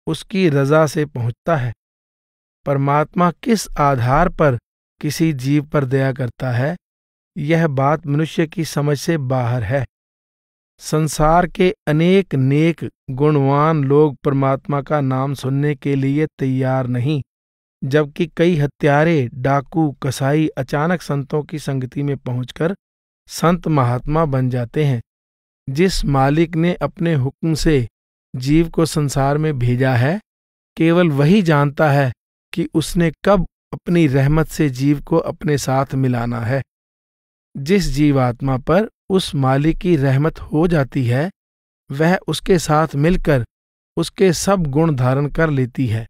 उसकी रजा से पहुंचता है। परमात्मा किस आधार पर किसी जीव पर दया करता है, यह बात मनुष्य की समझ से बाहर है। संसार के अनेक नेक गुणवान लोग परमात्मा का नाम सुनने के लिए तैयार नहीं, जबकि कई हत्यारे, डाकू, कसाई अचानक संतों की संगति में पहुंचकर संत महात्मा बन जाते हैं। जिस मालिक ने अपने हुक्म से जीव को संसार में भेजा है, केवल वही जानता है कि उसने कब अपनी रहमत से जीव को अपने साथ मिलाना है। जिस जीवात्मा पर उस मालिक की रहमत हो जाती है, वह उसके साथ मिलकर उसके सब गुण धारण कर लेती है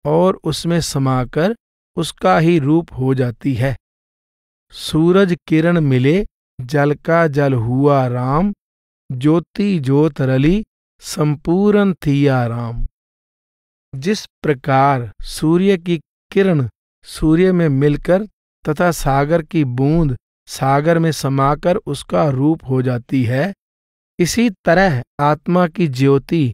और उसमें समाकर उसका ही रूप हो जाती है। सूरज किरण मिले, जल का जल हुआ राम, ज्योति ज्योत रली, संपूर्ण थिया राम। जिस प्रकार सूर्य की किरण सूर्य में मिलकर तथा सागर की बूंद सागर में समाकर उसका रूप हो जाती है, इसी तरह आत्मा की ज्योति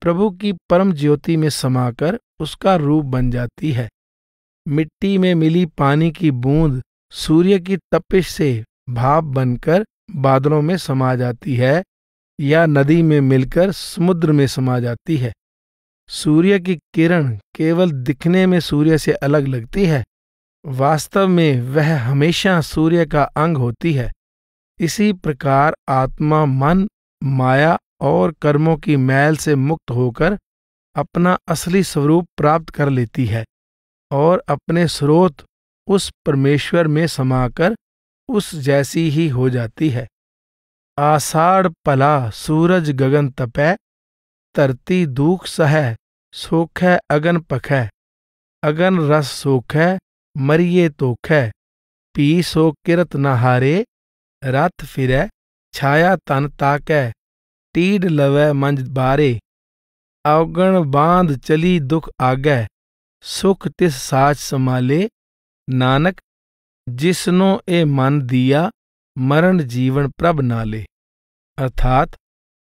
प्रभु की परम ज्योति में समाकर उसका रूप बन जाती है। मिट्टी में मिली पानी की बूंद सूर्य की तपिश से भाप बनकर बादलों में समा जाती है या नदी में मिलकर समुद्र में समा जाती है। सूर्य की किरण केवल दिखने में सूर्य से अलग लगती है, वास्तव में वह हमेशा सूर्य का अंग होती है। इसी प्रकार आत्मा मन, माया और कर्मों की मैल से मुक्त होकर अपना असली स्वरूप प्राप्त कर लेती है और अपने स्रोत उस परमेश्वर में समाकर उस जैसी ही हो जाती है। आषाढ़ पला सूरज गगन तपै, धरती दुख सहै, सोखै अगन पखै, अगन रस सोखै, मरिए तो खै, पी सो किरत न हारे, रथ फिरै छाया तन ताकै, टीड लवै मंज बारे, अवगण बांध चली दुख आगै, सुख तिस साच संभाले, नानक जिसनो ए मन दिया, मरण जीवन प्रभ नाले। अर्थात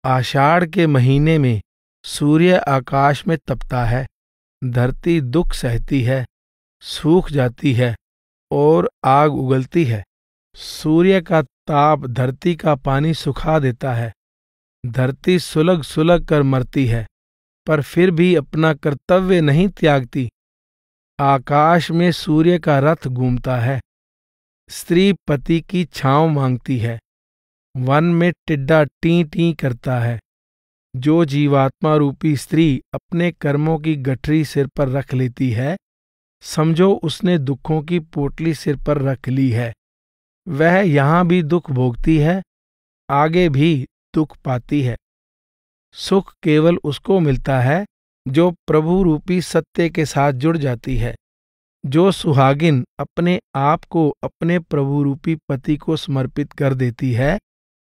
आषाढ़ के महीने में सूर्य आकाश में तपता है, धरती दुख सहती है, सूख जाती है और आग उगलती है। सूर्य का ताप धरती का पानी सुखा देता है। धरती सुलग सुलग कर मरती है, पर फिर भी अपना कर्तव्य नहीं त्यागती। आकाश में सूर्य का रथ घूमता है। स्त्री पति की छांव मांगती है। वन में टिड्डा टी टी करता है। जो जीवात्मा रूपी स्त्री अपने कर्मों की गठरी सिर पर रख लेती है, समझो उसने दुखों की पोटली सिर पर रख ली है। वह यहां भी दुख भोगती है, आगे भी दुख पाती है। सुख केवल उसको मिलता है जो प्रभु रूपी सत्य के साथ जुड़ जाती है। जो सुहागिन अपने आप को अपने प्रभु रूपी पति को समर्पित कर देती है,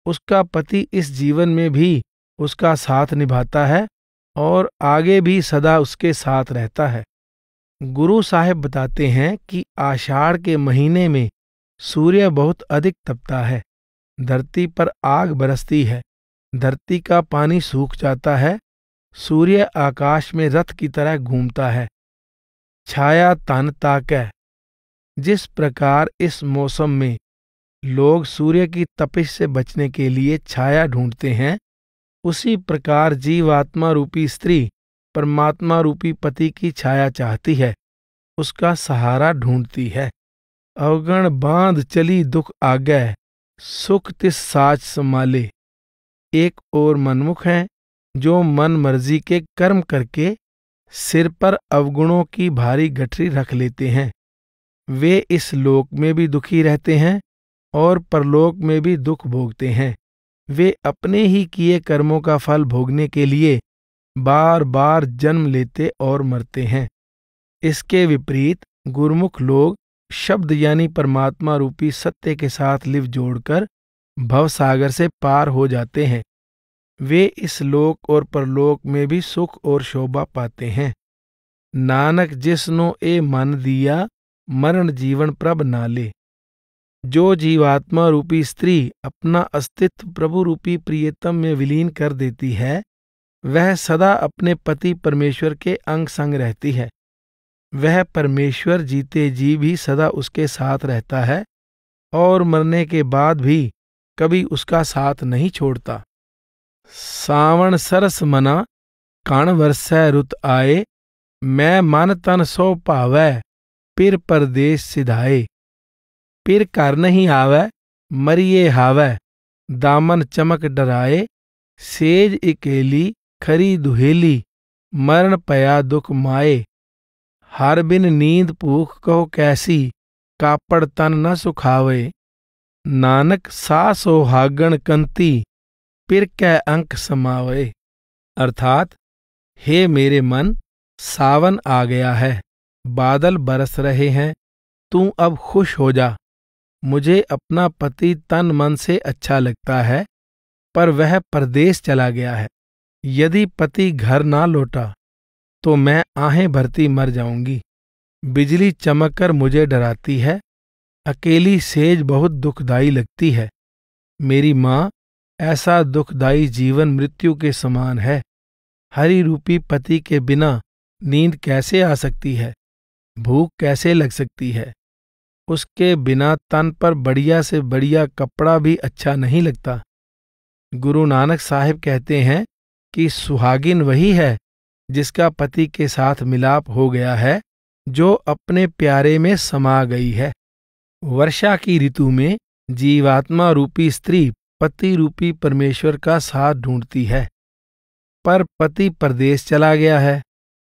उसका पति इस जीवन में भी उसका साथ निभाता है और आगे भी सदा उसके साथ रहता है। गुरु साहिब बताते हैं कि आषाढ़ के महीने में सूर्य बहुत अधिक तपता है। धरती पर आग बरसती है। धरती का पानी सूख जाता है। सूर्य आकाश में रथ की तरह घूमता है। छाया तन ताकै। जिस प्रकार इस मौसम में लोग सूर्य की तपिश से बचने के लिए छाया ढूंढते हैं, उसी प्रकार जीवात्मा रूपी स्त्री परमात्मा रूपी पति की छाया चाहती है, उसका सहारा ढूंढती है। अवगण बांध चली दुख आगै, सुख तिस साच संभाले। एक और मनमुख हैं जो मन मर्जी के कर्म करके सिर पर अवगुणों की भारी गठरी रख लेते हैं। वे इस लोक में भी दुखी रहते हैं और परलोक में भी दुख भोगते हैं। वे अपने ही किए कर्मों का फल भोगने के लिए बार बार जन्म लेते और मरते हैं। इसके विपरीत गुरुमुख लोग शब्द यानी परमात्मा रूपी सत्य के साथ लिव जोड़कर भवसागर से पार हो जाते हैं। वे इस लोक और परलोक में भी सुख और शोभा पाते हैं। नानक जिसनो ए मन दिया, मरण जीवन प्रभ नाले। जो जीवात्मा रूपी स्त्री अपना अस्तित्व प्रभु रूपी प्रियतम में विलीन कर देती है, वह सदा अपने पति परमेश्वर के अंग संग रहती है। वह परमेश्वर जीते जी भी सदा उसके साथ रहता है और मरने के बाद भी कभी उसका साथ नहीं छोड़ता। सावण सरस मना, कण वरसै रुत आए, मैं मन तन सो भावै, पिर परदेस सिधाए। पिर घर नहीं आवै, मरिए हावै, दामन चमक डराए, सेज इकेली खरी दुहेली, मरण पया दुख माए। हर बिन नींद भूख कहो कैसी, कापड़ तन न सुखावे। नानक सा सोहागण कंती, पिर कै अंक समावे। अर्थात हे मेरे मन, सावन आ गया है, बादल बरस रहे हैं, तू अब खुश हो जा। मुझे अपना पति तन मन से अच्छा लगता है, पर वह परदेश चला गया है। यदि पति घर ना लौटा तो मैं आहें भरती मर जाऊंगी। बिजली चमककर मुझे डराती है। अकेली सेज बहुत दुखदाई लगती है। मेरी माँ, ऐसा दुखदाई जीवन मृत्यु के समान है। हरि रूपी पति के बिना नींद कैसे आ सकती है? भूख कैसे लग सकती है? उसके बिना तन पर बढ़िया से बढ़िया कपड़ा भी अच्छा नहीं लगता। गुरु नानक साहिब कहते हैं कि सुहागिन वही है जिसका पति के साथ मिलाप हो गया है, जो अपने प्यारे में समा गई है। वर्षा की ऋतु में जीवात्मा रूपी स्त्री पति रूपी परमेश्वर का साथ ढूंढती है, पर पति परदेश चला गया है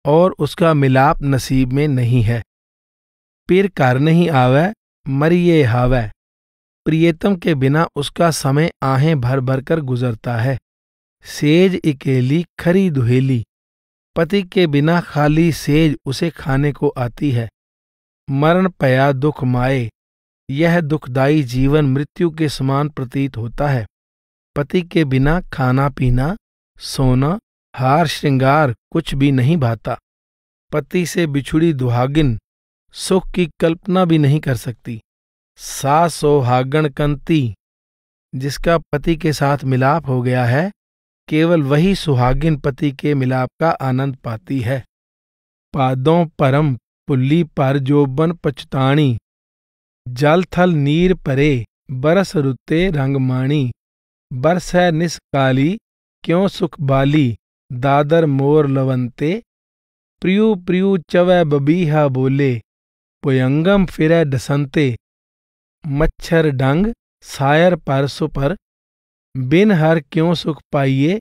और उसका मिलाप नसीब में नहीं है। पिर घर नहीं आवै, मरिए हावै। प्रियतम के बिना उसका समय आहें भर भर कर गुजरता है। सेज इकेली खरी दुहेली। पति के बिना खाली सेज उसे खाने को आती है। मरण पया दुख माए। यह दुखदाई जीवन मृत्यु के समान प्रतीत होता है। पति के बिना खाना पीना, सोना, हार श्रृंगार कुछ भी नहीं भाता। पति से बिछुड़ी दुहागिन सुख की कल्पना भी नहीं कर सकती। सास सोहागण कंती, जिसका पति के साथ मिलाप हो गया है, केवल वही सुहागिन पति के मिलाप का आनंद पाती है। पादों परम पुल्ली पर जोबन पछताणी, जल थल नीर परे बरस रुते रंगमाणी। बरस है निस्काली क्यों सुख बाली, दादर मोर लवंते। प्रियु प्रियु चवै बबीहा बोले, पुयंगम फिरै डसंते। मच्छर डंग सायर पर सुपर, बिन हर क्यों सुख पाइये।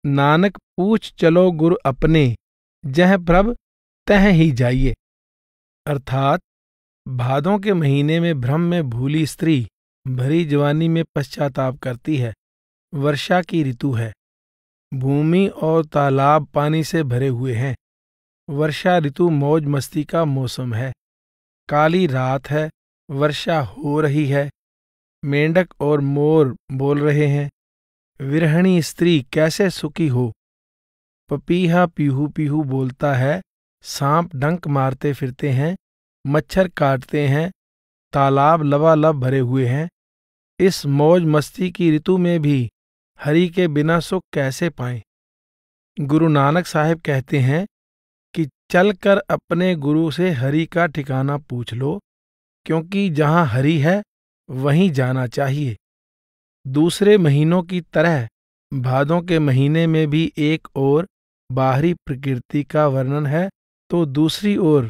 नानक पूछ चलो गुरु अपने, जह प्रभ तह ही जाइए। अर्थात भादों के महीने में भ्रम में भूली स्त्री भरी जवानी में पश्चाताप करती है। वर्षा की ऋतु है। भूमि और तालाब पानी से भरे हुए हैं। वर्षा ऋतु मौज मस्ती का मौसम है। काली रात है, वर्षा हो रही है। मेंढक और मोर बोल रहे हैं। विरहणी स्त्री कैसे सुखी हो। पपीहा पीहू पीहू बोलता है। सांप डंक मारते फिरते हैं। मच्छर काटते हैं। तालाब लबालब भरे हुए हैं। इस मौज मस्ती की ऋतु में भी हरि के बिना सुख कैसे पाएं। गुरु नानक साहिब कहते हैं कि चलकर अपने गुरु से हरि का ठिकाना पूछ लो, क्योंकि जहां हरि है वहीं जाना चाहिए। दूसरे महीनों की तरह भादों के महीने में भी एक ओर बाहरी प्रकृति का वर्णन है, तो दूसरी ओर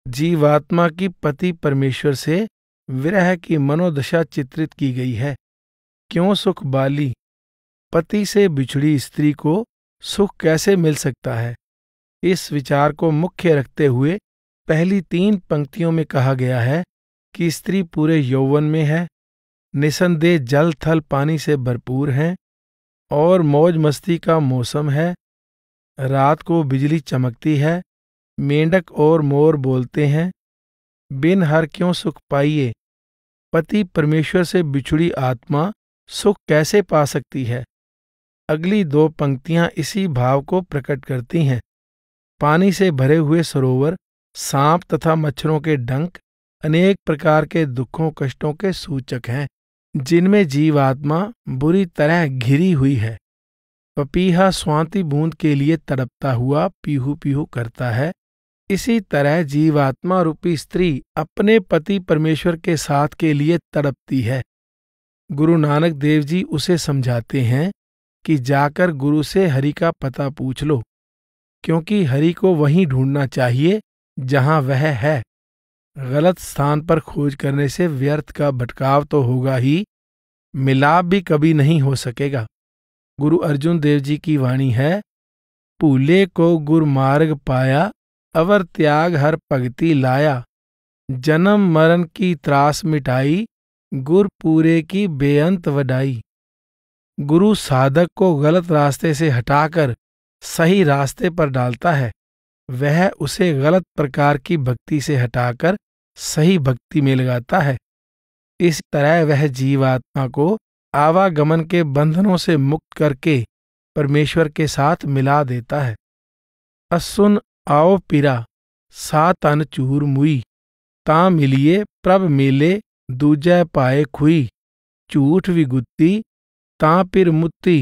जीवात्मा की पति परमेश्वर से विरह की मनोदशा चित्रित की गई है। क्यों सुख बाली, पति से बिछड़ी स्त्री को सुख कैसे मिल सकता है। इस विचार को मुख्य रखते हुए पहली 3 पंक्तियों में कहा गया है कि स्त्री पूरे यौवन में है, निसंदेह जल थल पानी से भरपूर है और मौज मस्ती का मौसम है। रात को बिजली चमकती है। मेंढक और मोर बोलते हैं। बिन हर क्यों सुख पाइये। पति परमेश्वर से बिछुड़ी आत्मा सुख कैसे पा सकती है। अगली 2 पंक्तियां इसी भाव को प्रकट करती हैं। पानी से भरे हुए सरोवर, सांप तथा मच्छरों के डंक अनेक प्रकार के दुखों कष्टों के सूचक हैं, जिनमें जीवात्मा बुरी तरह घिरी हुई है। पपीहा स्वाति बूंद के लिए तड़पता हुआ पीहू पीहू करता है। इसी तरह जीवात्मा रूपी स्त्री अपने पति परमेश्वर के साथ के लिए तड़पती है। गुरु नानक देव जी उसे समझाते हैं कि जाकर गुरु से हरि का पता पूछ लो, क्योंकि हरि को वहीं ढूंढना चाहिए जहां वह है। गलत स्थान पर खोज करने से व्यर्थ का भटकाव तो होगा ही, मिलाप भी कभी नहीं हो सकेगा। गुरु अर्जुन देव जी की वाणी है, भूले को गुर मार्ग पाया, अवर त्याग हर भगति लाया। जन्म मरण की त्रास मिटाई, गुर पूरे की बेअंत वडाई। गुरु साधक को गलत रास्ते से हटाकर सही रास्ते पर डालता है। वह उसे गलत प्रकार की भक्ति से हटाकर सही भक्ति में लगाता है। इस तरह वह जीवात्मा को आवागमन के बंधनों से मुक्त करके परमेश्वर के साथ मिला देता है। असुन आओ पिरा, सा तन चूर मुई। ता मिलिए प्रभ मेले, दूजै पाए खुई। झूठ विगुत्ती, ता पिर मुत्ती।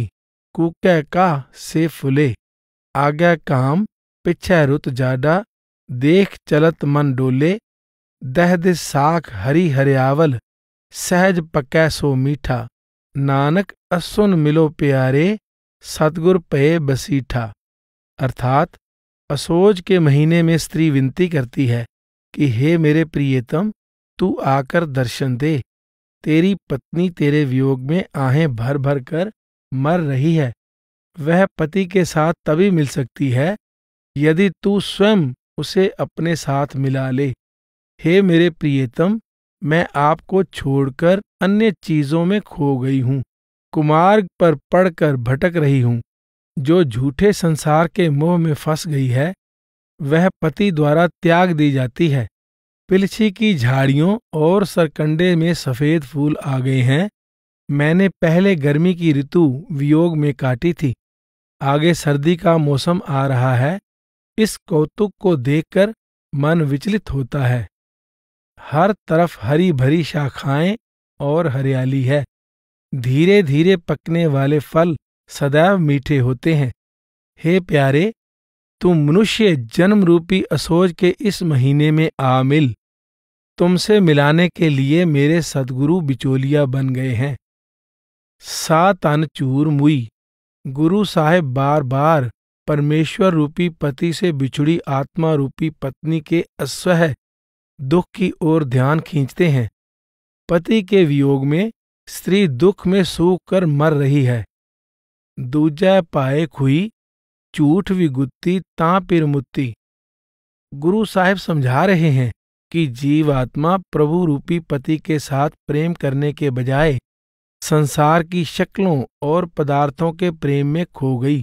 कूकै का से फुले। आगे काम पिछै रुत जाडा, देख चलत मन डोले। दह दिस साख हरि हरियावल, सहज पकै सो मीठा। नानक असुन मिलो प्यारे, सतगुर पये बसीठा। अर्थात असोज के महीने में स्त्री विनती करती है कि हे मेरे प्रियतम, तू आकर दर्शन दे। तेरी पत्नी तेरे वियोग में आहें भर भर कर मर रही है। वह पति के साथ तभी मिल सकती है यदि तू स्वयं उसे अपने साथ मिला ले। हे मेरे प्रियतम, मैं आपको छोड़कर अन्य चीजों में खो गई हूँ, कुमार्ग पर पड़कर भटक रही हूँ। जो झूठे संसार के मोह में फंस गई है, वह पति द्वारा त्याग दी जाती है। पिलछी की झाड़ियों और सरकंडे में सफेद फूल आ गए हैं। मैंने पहले गर्मी की ऋतु वियोग में काटी थी, आगे सर्दी का मौसम आ रहा है। इस कौतुक को देखकर मन विचलित होता है। हर तरफ हरी भरी शाखाएं और हरियाली है। धीरे धीरे पकने वाले फल सदैव मीठे होते हैं। हे प्यारे, तुम मनुष्य जन्म रूपी असोज के इस महीने में आ मिल। तुमसे मिलाने के लिए मेरे सद्गुरु बिचौलिया बन गए हैं। सा तन चूर मुई। गुरु साहेब बार बार परमेश्वर रूपी पति से बिछुड़ी आत्मा रूपी पत्नी के असह्य दुख की ओर ध्यान खींचते हैं। पति के वियोग में स्त्री दुख में सूख कर मर रही है। दूजा पाए खुई झूठ विगुत्ती तां पिर मुत्ती। गुरु साहिब समझा रहे हैं कि जीवात्मा प्रभु रूपी पति के साथ प्रेम करने के बजाय संसार की शक्लों और पदार्थों के प्रेम में खो गई।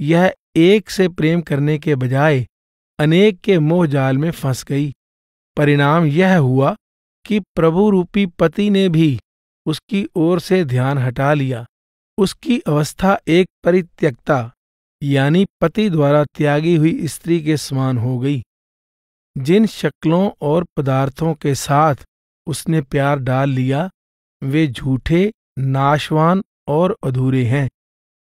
यह एक से प्रेम करने के बजाय अनेक के मोह जाल में फंस गई। परिणाम यह हुआ कि प्रभु रूपी पति ने भी उसकी ओर से ध्यान हटा लिया। उसकी अवस्था एक परित्यक्ता यानी पति द्वारा त्यागी हुई स्त्री के समान हो गई। जिन शक्लों और पदार्थों के साथ उसने प्यार डाल लिया वे झूठे, नाशवान और अधूरे हैं,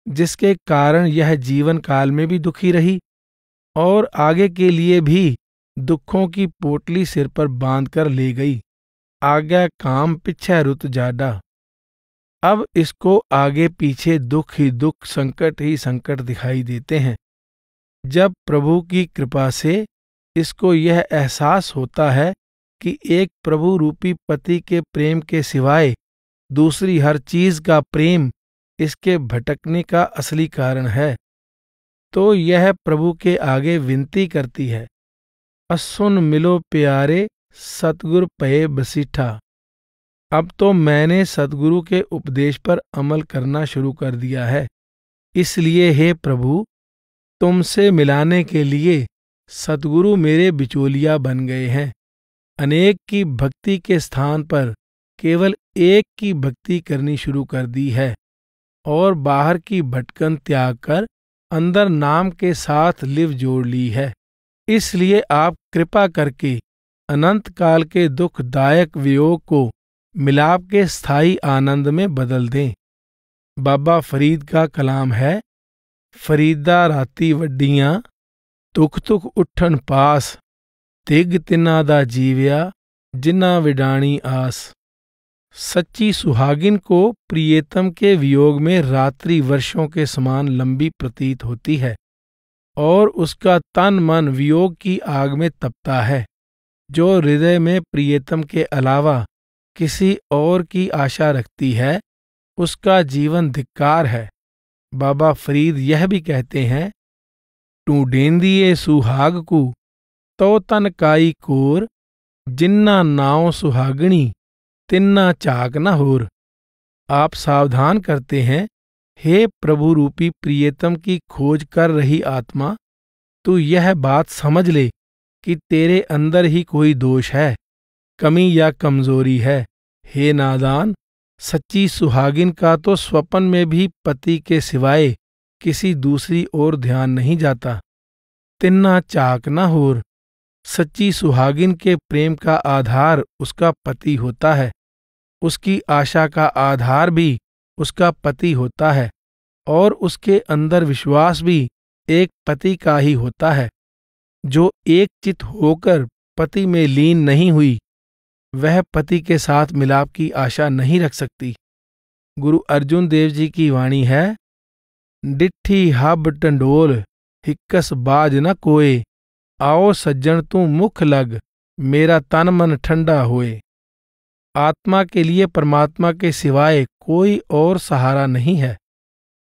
जिसके कारण यह जीवन काल में भी दुखी रही और आगे के लिए भी दुखों की पोटली सिर पर बांधकर ले गई। आज्ञा काम पिछे रुत जाडा। अब इसको आगे पीछे दुख ही दुख, संकट ही संकट दिखाई देते हैं। जब प्रभु की कृपा से इसको यह एहसास होता है कि एक प्रभु रूपी पति के प्रेम के सिवाय दूसरी हर चीज का प्रेम इसके भटकने का असली कारण है, तो यह प्रभु के आगे विनती करती है, असुन मिलो प्यारे सतगुर पये बसीठा। अब तो मैंने सतगुरु के उपदेश पर अमल करना शुरू कर दिया है, इसलिए हे प्रभु, तुमसे मिलाने के लिए सतगुरु मेरे बिचौलिया बन गए हैं। अनेक की भक्ति के स्थान पर केवल एक की भक्ति करनी शुरू कर दी है और बाहर की भटकन त्याग कर अंदर नाम के साथ लिव जोड़ ली है। इसलिए आप कृपा करके अनंत काल के दुखदायक वियोग को मिलाप के स्थायी आनंद में बदल दें। बाबा फरीद का कलाम है, फरीदा राती वड्डियां तुख तुख उठन पास, तिग तिन्ना दा जीव्या जिन्ना विडाणी आस। सच्ची सुहागिन को प्रियतम के वियोग में रात्रि वर्षों के समान लंबी प्रतीत होती है और उसका तन मन वियोग की आग में तपता है। जो हृदय में प्रियतम के अलावा किसी और की आशा रखती है उसका जीवन धिक्कार है। बाबा फरीद यह भी कहते हैं, ढूंढेंदिए सुहाग को तो तन काई कोर, जिन्ना नाव सुहागणी तिन्ना चाक न होर। आप सावधान करते हैं, हे प्रभु रूपी प्रियतम की खोज कर रही आत्मा, तू यह बात समझ ले कि तेरे अंदर ही कोई दोष है, कमी या कमजोरी है। हे नादान, सच्ची सुहागिन का तो स्वप्न में भी पति के सिवाय किसी दूसरी ओर ध्यान नहीं जाता। तिन्ना चाक न होर। सच्ची सुहागिन के प्रेम का आधार उसका पति होता है, उसकी आशा का आधार भी उसका पति होता है और उसके अंदर विश्वास भी एक पति का ही होता है। जो एक चित होकर पति में लीन नहीं हुई वह पति के साथ मिलाप की आशा नहीं रख सकती। गुरु अर्जुन देव जी की वाणी है, डिट्ठी हब टंडोल हिक्कस बाज न कोए, आओ सज्जन तू मुख लग मेरा तन मन ठंडा होए। आत्मा के लिए परमात्मा के सिवाय कोई और सहारा नहीं है।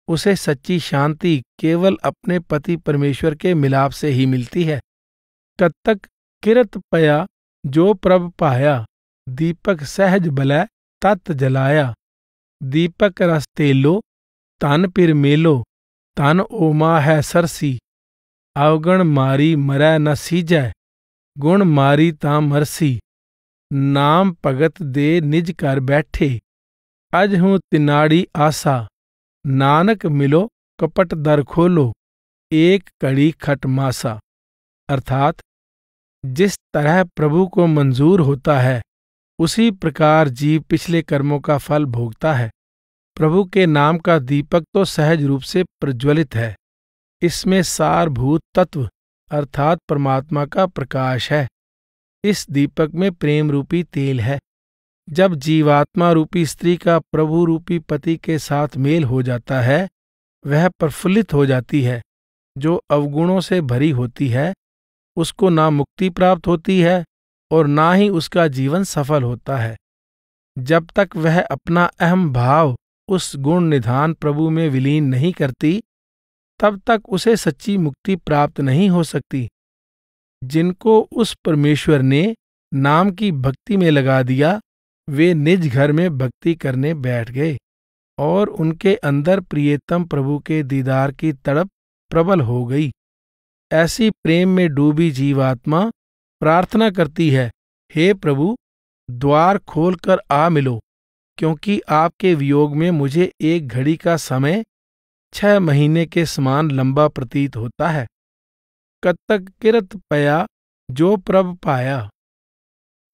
उसे सच्ची शांति केवल अपने पति परमेश्वर के मिलाप से ही मिलती है। कत्तक किरत पया जो प्रभ पाया, दीपक सहज बलै तत् जलाया। दीपक रस तेलो तन पिर मेलो, तन ओमा है सरसी, अवगण मारी मरै न सीजै। गुण मारी तां मरसी, नाम भगत दे निज कर बैठे। अज हूँ तिनाड़ी आसा, नानक मिलो कपट दर खोलो, एक कड़ी खट मासा। अर्थात जिस तरह प्रभु को मंजूर होता है उसी प्रकार जीव पिछले कर्मों का फल भोगता है। प्रभु के नाम का दीपक तो सहज रूप से प्रज्वलित है। इसमें सारभूत तत्व अर्थात परमात्मा का प्रकाश है। इस दीपक में प्रेम रूपी तेल है। जब जीवात्मा रूपी स्त्री का प्रभु रूपी पति के साथ मेल हो जाता है, वह प्रफुल्लित हो जाती है। जो अवगुणों से भरी होती है उसको ना मुक्ति प्राप्त होती है और ना ही उसका जीवन सफल होता है। जब तक वह अपना अहम भाव उस गुण निधान प्रभु में विलीन नहीं करती, तब तक उसे सच्ची मुक्ति प्राप्त नहीं हो सकती। जिनको उस परमेश्वर ने नाम की भक्ति में लगा दिया, वे निज घर में भक्ति करने बैठ गए और उनके अंदर प्रियतम प्रभु के दीदार की तड़प प्रबल हो गई। ऐसी प्रेम में डूबी जीवात्मा प्रार्थना करती है, हे प्रभु, द्वार खोलकर आ मिलो, क्योंकि आपके वियोग में मुझे एक घड़ी का समय 6 महीने के समान लंबा प्रतीत होता है। कतक किरत पया जो प्रभ पाया।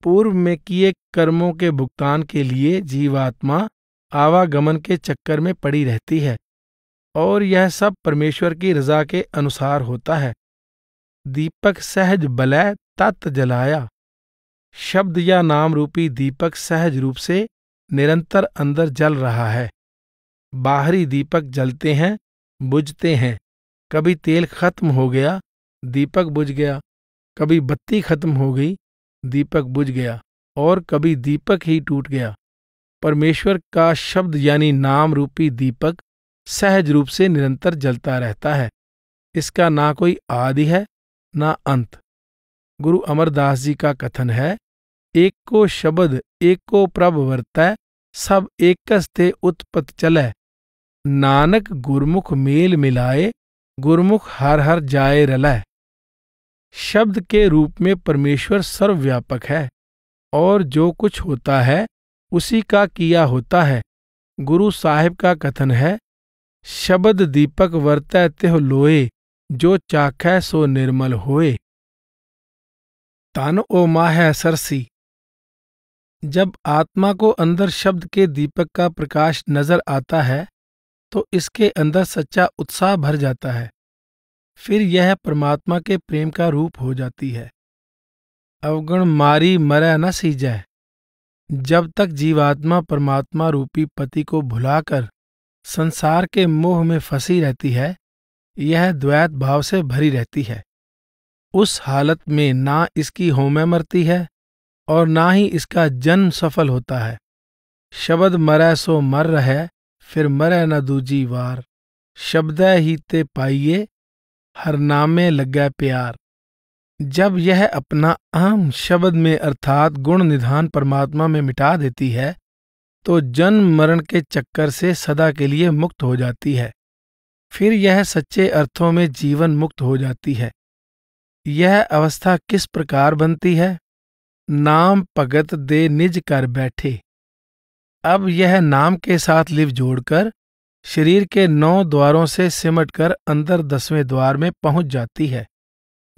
पूर्व में किए कर्मों के भुगतान के लिए जीवात्मा आवागमन के चक्कर में पड़ी रहती है और यह सब परमेश्वर की रजा के अनुसार होता है। दीपक सहज बलय तत् जलाया। शब्द या नाम रूपी दीपक सहज रूप से निरंतर अंदर जल रहा है। बाहरी दीपक जलते हैं, बुझते हैं। कभी तेल खत्म हो गया, दीपक बुझ गया। कभी बत्ती खत्म हो गई, दीपक बुझ गया। और कभी दीपक ही टूट गया। परमेश्वर का शब्द यानी नाम रूपी दीपक सहज रूप से निरंतर जलता रहता है। इसका ना कोई आदि है ना अंत। गुरु अमरदास जी का कथन है, एक को शब्द एक को प्रभ वर्तै, सब एकस थे उत्पत चलै। नानक गुरमुख मेल मिलाए, गुरमुख हर हर जाए रलै। शब्द के रूप में परमेश्वर सर्वव्यापक है और जो कुछ होता है उसी का किया होता है। गुरु साहिब का कथन है, शब्द दीपक वर्तै तिह लोए, जो चाखै सो निर्मल होए। तन ओ माह सरसी। जब आत्मा को अंदर शब्द के दीपक का प्रकाश नजर आता है तो इसके अंदर सच्चा उत्साह भर जाता है। फिर यह परमात्मा के प्रेम का रूप हो जाती है। अवगुण मारी मरै न सीजै। जब तक जीवात्मा परमात्मा रूपी पति को भुलाकर संसार के मोह में फंसी रहती है, यह द्वैत भाव से भरी रहती है। उस हालत में ना इसकी होमें मरती है और ना ही इसका जन्म सफल होता है। शब्द मरै सो मर रहे, फिर मरै न दूजी वार। शब्दै ही ते पाइये, हर नामे लग्गै प्यार। जब यह अपना अहम शब्द में अर्थात गुण निधान परमात्मा में मिटा देती है तो जन्म मरण के चक्कर से सदा के लिए मुक्त हो जाती है। फिर यह सच्चे अर्थों में जीवन मुक्त हो जाती है। यह अवस्था किस प्रकार बनती है? नाम भगत दे निज कर बैठे। अब यह नाम के साथ लिव जोड़कर शरीर के 9 द्वारों से सिमटकर अंदर 10वें द्वार में पहुंच जाती है।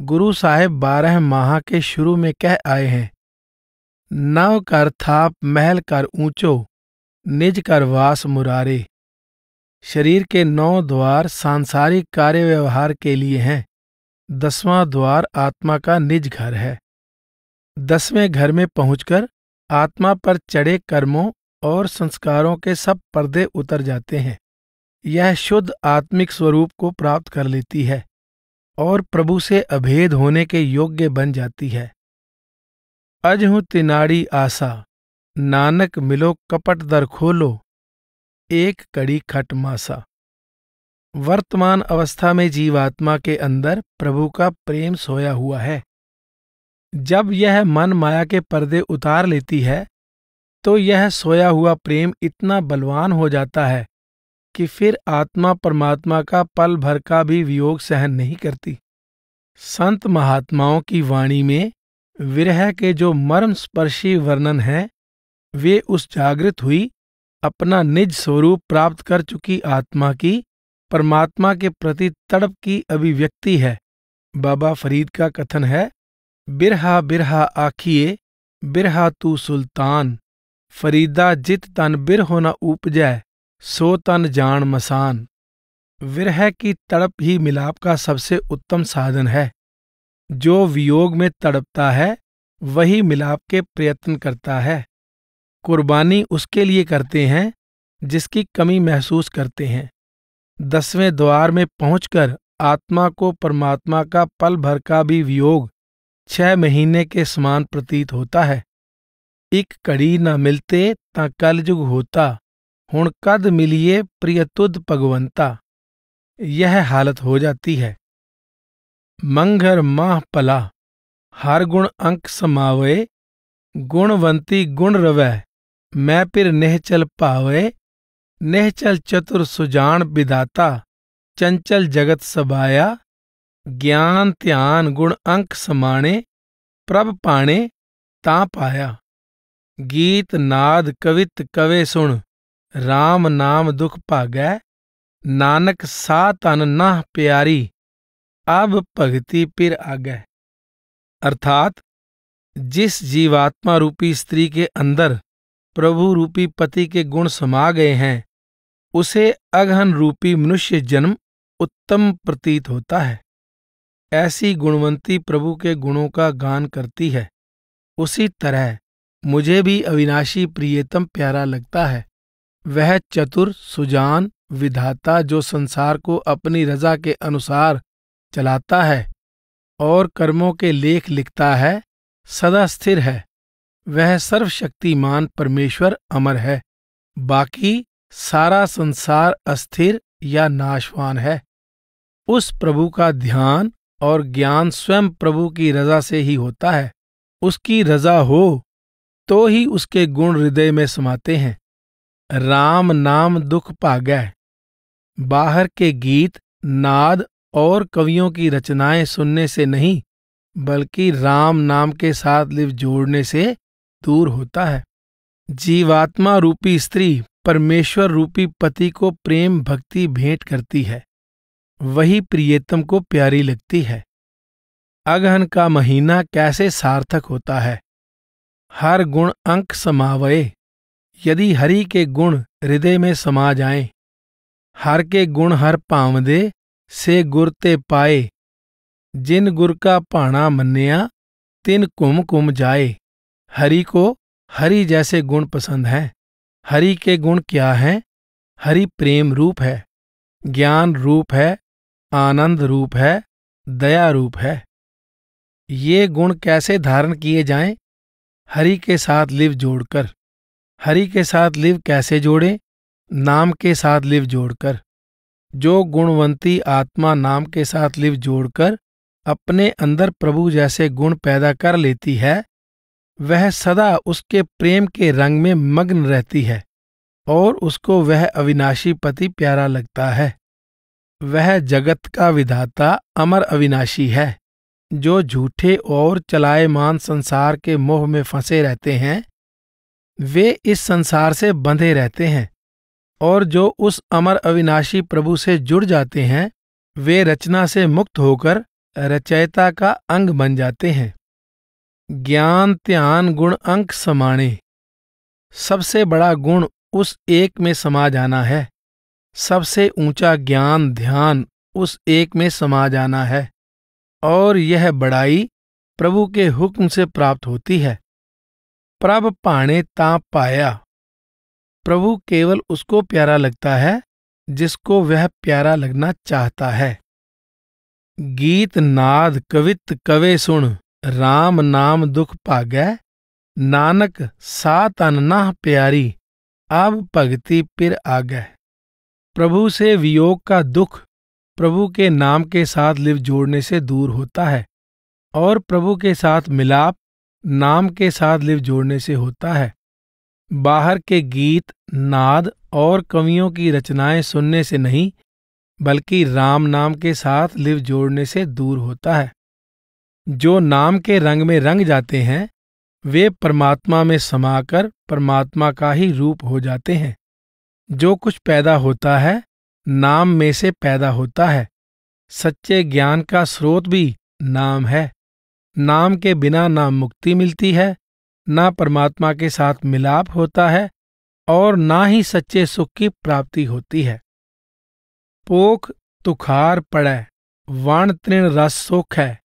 गुरु साहिब 12 माह के शुरू में कह आए हैं, नव कर थाप महल कर ऊंचो, निज कर वास मुरारे। शरीर के 9 द्वार सांसारिक कार्य व्यवहार के लिए हैं। 10वां द्वार आत्मा का निज घर है। 10वें घर में पहुंचकर आत्मा पर चढ़े कर्मों और संस्कारों के सब पर्दे उतर जाते हैं। यह शुद्ध आत्मिक स्वरूप को प्राप्त कर लेती है और प्रभु से अभेद होने के योग्य बन जाती है। अजहु तिनाड़ी आसा, नानक मिलो कपट दर खोलो, एक कड़ी खट मासा। वर्तमान अवस्था में जीवात्मा के अंदर प्रभु का प्रेम सोया हुआ है। जब यह मन माया के पर्दे उतार लेती है तो यह सोया हुआ प्रेम इतना बलवान हो जाता है कि फिर आत्मा परमात्मा का पल भर का भी वियोग सहन नहीं करती। संत महात्माओं की वाणी में विरह के जो मर्म स्पर्शी वर्णन हैं वे उस जागृत हुई अपना निज स्वरूप प्राप्त कर चुकी आत्मा की परमात्मा के प्रति तड़प की अभिव्यक्ति है। बाबा फरीद का कथन है, बिरहा बिरहा आखिए बिरहा तू सुल्तान, फरीदा जित तन बिरहो न उपजै सो तन जान मसान। विरह की तड़प ही मिलाप का सबसे उत्तम साधन है। जो वियोग में तड़पता है वही मिलाप के प्रयत्न करता है। कुर्बानी उसके लिए करते हैं जिसकी कमी महसूस करते हैं। 10वें द्वार में पहुंचकर आत्मा को परमात्मा का पल भर का भी वियोग 6 महीने के समान प्रतीत होता है। एक कड़ी न मिलते ता कलयुग होता, हुण कद मिलिए प्रिय तुद भगवंता। यह हालत हो जाती है। मंगर माह पला हर गुण अंक समावे, गुणवंती गुण रवै मैं फिर निहचल पावे। निहचल चतुर सुजान विधाता, चंचल जगत सबाया। ज्ञान ध्यान गुण अंक समाणे, प्रभ पाणे ता पाया। गीत नाद कवित कवे सुन, राम नाम दुख भागै। नानक सा तन नाह प्यारी, अब भगति पिर आगै। अर्थात जिस जीवात्मा रूपी स्त्री के अंदर प्रभु रूपी पति के गुण समा गए हैं उसे अगहन रूपी मनुष्य जन्म उत्तम प्रतीत होता है। ऐसी गुणवंती प्रभु के गुणों का गान करती है। उसी तरह मुझे भी अविनाशी प्रियतम प्यारा लगता है। वह चतुर सुजान विधाता जो संसार को अपनी रजा के अनुसार चलाता है और कर्मों के लेख लिखता है, सदा स्थिर है। वह सर्वशक्तिमान परमेश्वर अमर है। बाकी सारा संसार अस्थिर या नाशवान है। उस प्रभु का ध्यान और ज्ञान स्वयं प्रभु की रजा से ही होता है। उसकी रजा हो तो ही उसके गुण हृदय में समाते हैं। राम नाम दुख भागै। बाहर के गीत नाद और कवियों की रचनाएं सुनने से नहीं बल्कि राम नाम के साथ लिव जोड़ने से दूर होता है। जीवात्मा रूपी स्त्री परमेश्वर रूपी पति को प्रेम भक्ति भेंट करती है। वही प्रियतम को प्यारी लगती है। अगहन का महीना कैसे सार्थक होता है। हर गुण अंक समावये। यदि हरि के गुण हृदय में समा जाएं, हर के गुण हर पावदे से गुर ते पाए। जिन गुर का भाणा मन्निया तिन कुम कुम जाए। हरि को हरि जैसे गुण पसंद हैं। हरि के गुण क्या हैं? हरि प्रेम रूप है, ज्ञान रूप है, आनंद रूप है, दया रूप है। ये गुण कैसे धारण किए जाएं? हरि के साथ लिव जोड़कर। हरि के साथ लिव कैसे जोड़ें? नाम के साथ लिव जोड़कर। जो गुणवंती आत्मा नाम के साथ लिव जोड़कर अपने अंदर प्रभु जैसे गुण पैदा कर लेती है, वह सदा उसके प्रेम के रंग में मग्न रहती है और उसको वह अविनाशी पति प्यारा लगता है। वह जगत का विधाता अमर अविनाशी है। जो झूठे और चलायमान संसार के मोह में फंसे रहते हैं वे इस संसार से बंधे रहते हैं, और जो उस अमर अविनाशी प्रभु से जुड़ जाते हैं वे रचना से मुक्त होकर रचयिता का अंग बन जाते हैं। ज्ञान ध्यान गुण अंक समाणे। सबसे बड़ा गुण उस एक में समा जाना है। सबसे ऊंचा ज्ञान ध्यान उस एक में समा जाना है, और यह बड़ाई प्रभु के हुक्म से प्राप्त होती है। प्रभ पाणे ता पाया। प्रभु केवल उसको प्यारा लगता है जिसको वह प्यारा लगना चाहता है। गीत नाद कवित कवे सुन, राम नाम दुख भागै। नानक सा तन नाह प्यारी, अब भगति पिर आगै। प्रभु से वियोग का दुख प्रभु के नाम के साथ लिव जोड़ने से दूर होता है, और प्रभु के साथ मिलाप नाम के साथ लिव जोड़ने से होता है। बाहर के गीत नाद और कवियों की रचनाएं सुनने से नहीं बल्कि राम नाम के साथ लिव जोड़ने से दूर होता है। जो नाम के रंग में रंग जाते हैं वे परमात्मा में समाकर परमात्मा का ही रूप हो जाते हैं। जो कुछ पैदा होता है नाम में से पैदा होता है। सच्चे ज्ञान का स्रोत भी नाम है। नाम के बिना ना मुक्ति मिलती है, ना परमात्मा के साथ मिलाप होता है और ना ही सच्चे सुख की प्राप्ति होती है। पोख तुखार पड़ै वाण तृण रस सुख है,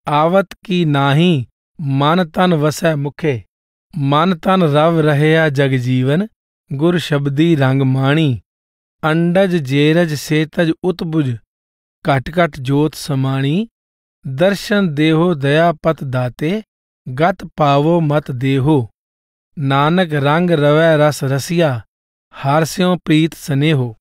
आवत की नाही मन तन वसै मुखे। मन तन रव रहया जग जीवन, गुर शब्दी रंग माणी। अंडज जेरज सेतज उत्बुज, घट घट जोत समाणी। दर्शन देहो दया पत दाते, गत पावो मत देहो। नानक रंग रवै रस रसिया, हारस्यों प्रीत स्नेहो।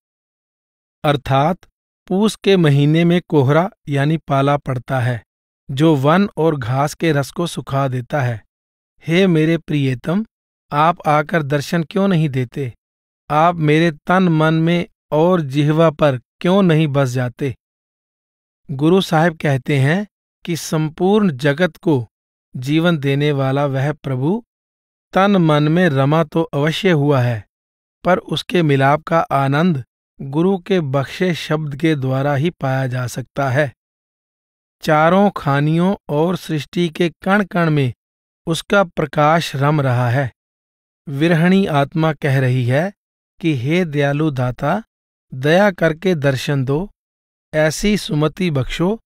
अर्थात पूस के महीने में कोहरा यानी पाला पड़ता है जो वन और घास के रस को सुखा देता है। हे मेरे प्रियतम, आप आकर दर्शन क्यों नहीं देते? आप मेरे तन मन में और जिह्वा पर क्यों नहीं बस जाते? गुरु साहिब कहते हैं कि संपूर्ण जगत को जीवन देने वाला वह प्रभु तन मन में रमा तो अवश्य हुआ है, पर उसके मिलाप का आनंद गुरु के बख्शे शब्द के द्वारा ही पाया जा सकता है। चारों खानियों और सृष्टि के कण कण में उसका प्रकाश रम रहा है। विरहणी आत्मा कह रही है कि हे दयालु दाता, दया करके दर्शन दो, ऐसी सुमति बख्शो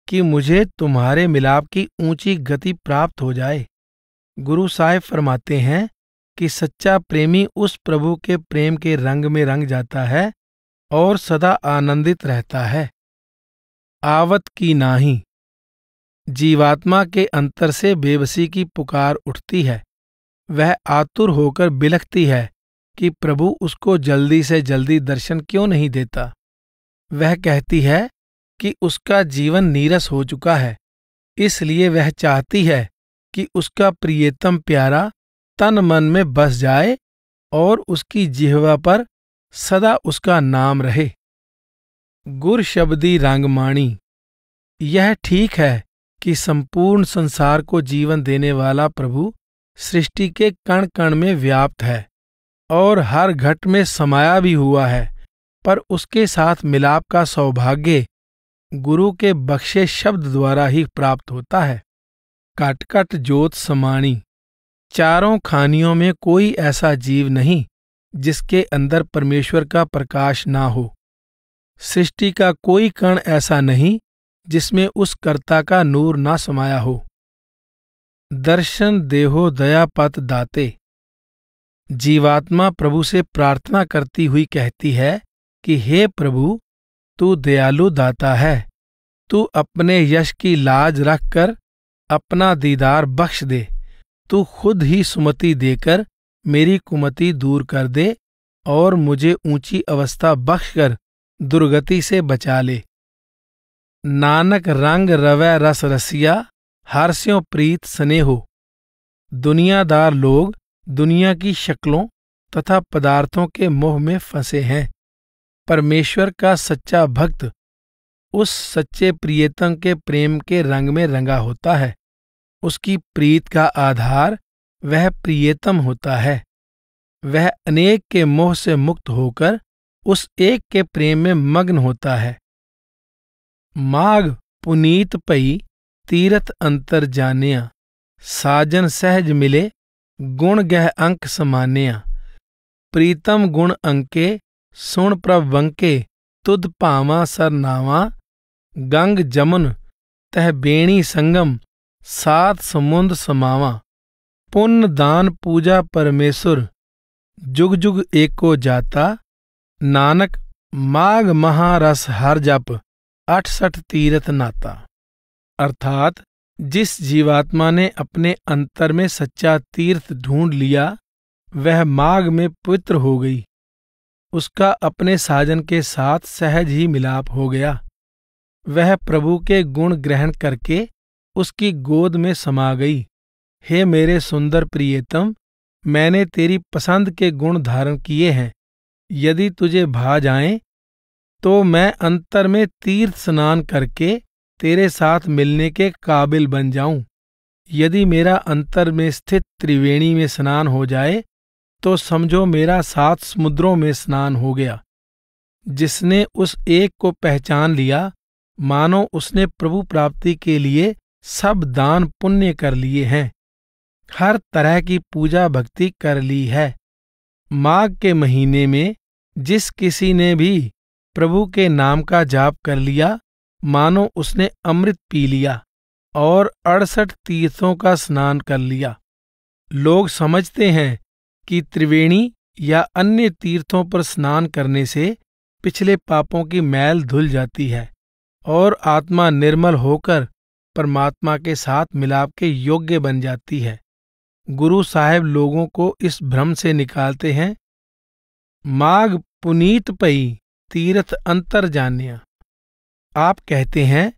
कि मुझे तुम्हारे मिलाप की ऊंची गति प्राप्त हो जाए। गुरु साहिब फरमाते हैं कि सच्चा प्रेमी उस प्रभु के प्रेम के रंग में रंग जाता है और सदा आनंदित रहता है। आवत की नाही, जीवात्मा के अंतर से बेबसी की पुकार उठती है। वह आतुर होकर बिलखती है कि प्रभु उसको जल्दी से जल्दी दर्शन क्यों नहीं देता। वह कहती है कि उसका जीवन नीरस हो चुका है, इसलिए वह चाहती है कि उसका प्रियतम प्यारा तन मन में बस जाए और उसकी जिह्वा पर सदा उसका नाम रहे। गुर शब्दी रंगमाणी, यह ठीक है कि संपूर्ण संसार को जीवन देने वाला प्रभु सृष्टि के कण कण में व्याप्त है और हर घट में समाया भी हुआ है, पर उसके साथ मिलाप का सौभाग्य गुरु के बख्शे शब्द द्वारा ही प्राप्त होता है। कट कट जोत समाणी, चारों खानियों में कोई ऐसा जीव नहीं जिसके अंदर परमेश्वर का प्रकाश ना हो। सृष्टि का कोई कण ऐसा नहीं जिसमें उस कर्ता का नूर ना समाया हो। दर्शन देहो दया पत दाते, जीवात्मा प्रभु से प्रार्थना करती हुई कहती है कि हे प्रभु, तू दयालु दाता है, तू अपने यश की लाज रखकर अपना दीदार बख्श दे। तू खुद ही सुमति देकर मेरी कुमति दूर कर दे और मुझे ऊंची अवस्था बख्शकर दुर्गति से बचा ले। नानक रंग रवै रस रसिया, हारस्यों प्रीत स्नेहो। दुनियादार लोग दुनिया की शक्लों तथा पदार्थों के मोह में फंसे हैं। परमेश्वर का सच्चा भक्त उस सच्चे प्रियतम के प्रेम के रंग में रंगा होता है। उसकी प्रीत का आधार वह प्रियतम होता है। वह अनेक के मोह से मुक्त होकर उस एक के प्रेम में मग्न होता है। माघ पुनीत पई तीरथ अंतर जानिया, साजन सहज मिले गुण गह अंक समानिया। प्रीतम गुण अंके सुण प्रभ वंके, तुद भावा सरनावा। गंग जमुन तह बेणी संगम, सात समुंद समावा। पुण्य दान पूजा परमेश्वर, जुग जुग एको जाता। नानक माघ महारस हर जप, 68 तीरथ नाता। अर्थात जिस जीवात्मा ने अपने अंतर में सच्चा तीर्थ ढूंढ लिया वह माघ में पवित्र हो गई। उसका अपने साजन के साथ सहज ही मिलाप हो गया। वह प्रभु के गुण ग्रहण करके उसकी गोद में समा गई। हे मेरे सुंदर प्रियतम, मैंने तेरी पसंद के गुण धारण किए हैं। यदि तुझे भा जाएं तो मैं अंतर में तीर्थ स्नान करके तेरे साथ मिलने के काबिल बन जाऊं। यदि मेरा अंतर में स्थित त्रिवेणी में स्नान हो जाए तो समझो मेरा 7 समुद्रों में स्नान हो गया। जिसने उस एक को पहचान लिया, मानो उसने प्रभु प्राप्ति के लिए सब दान पुण्य कर लिए हैं, हर तरह की पूजा भक्ति कर ली है। माघ के महीने में जिस किसी ने भी प्रभु के नाम का जाप कर लिया, मानो उसने अमृत पी लिया और 68 तीर्थों का स्नान कर लिया। लोग समझते हैं कि त्रिवेणी या अन्य तीर्थों पर स्नान करने से पिछले पापों की मैल धुल जाती है और आत्मा निर्मल होकर परमात्मा के साथ मिलाप के योग्य बन जाती है। गुरु साहेब लोगों को इस भ्रम से निकालते हैं। माघ पुनीत पई तीर्थ अंतर जानिया। आप कहते हैं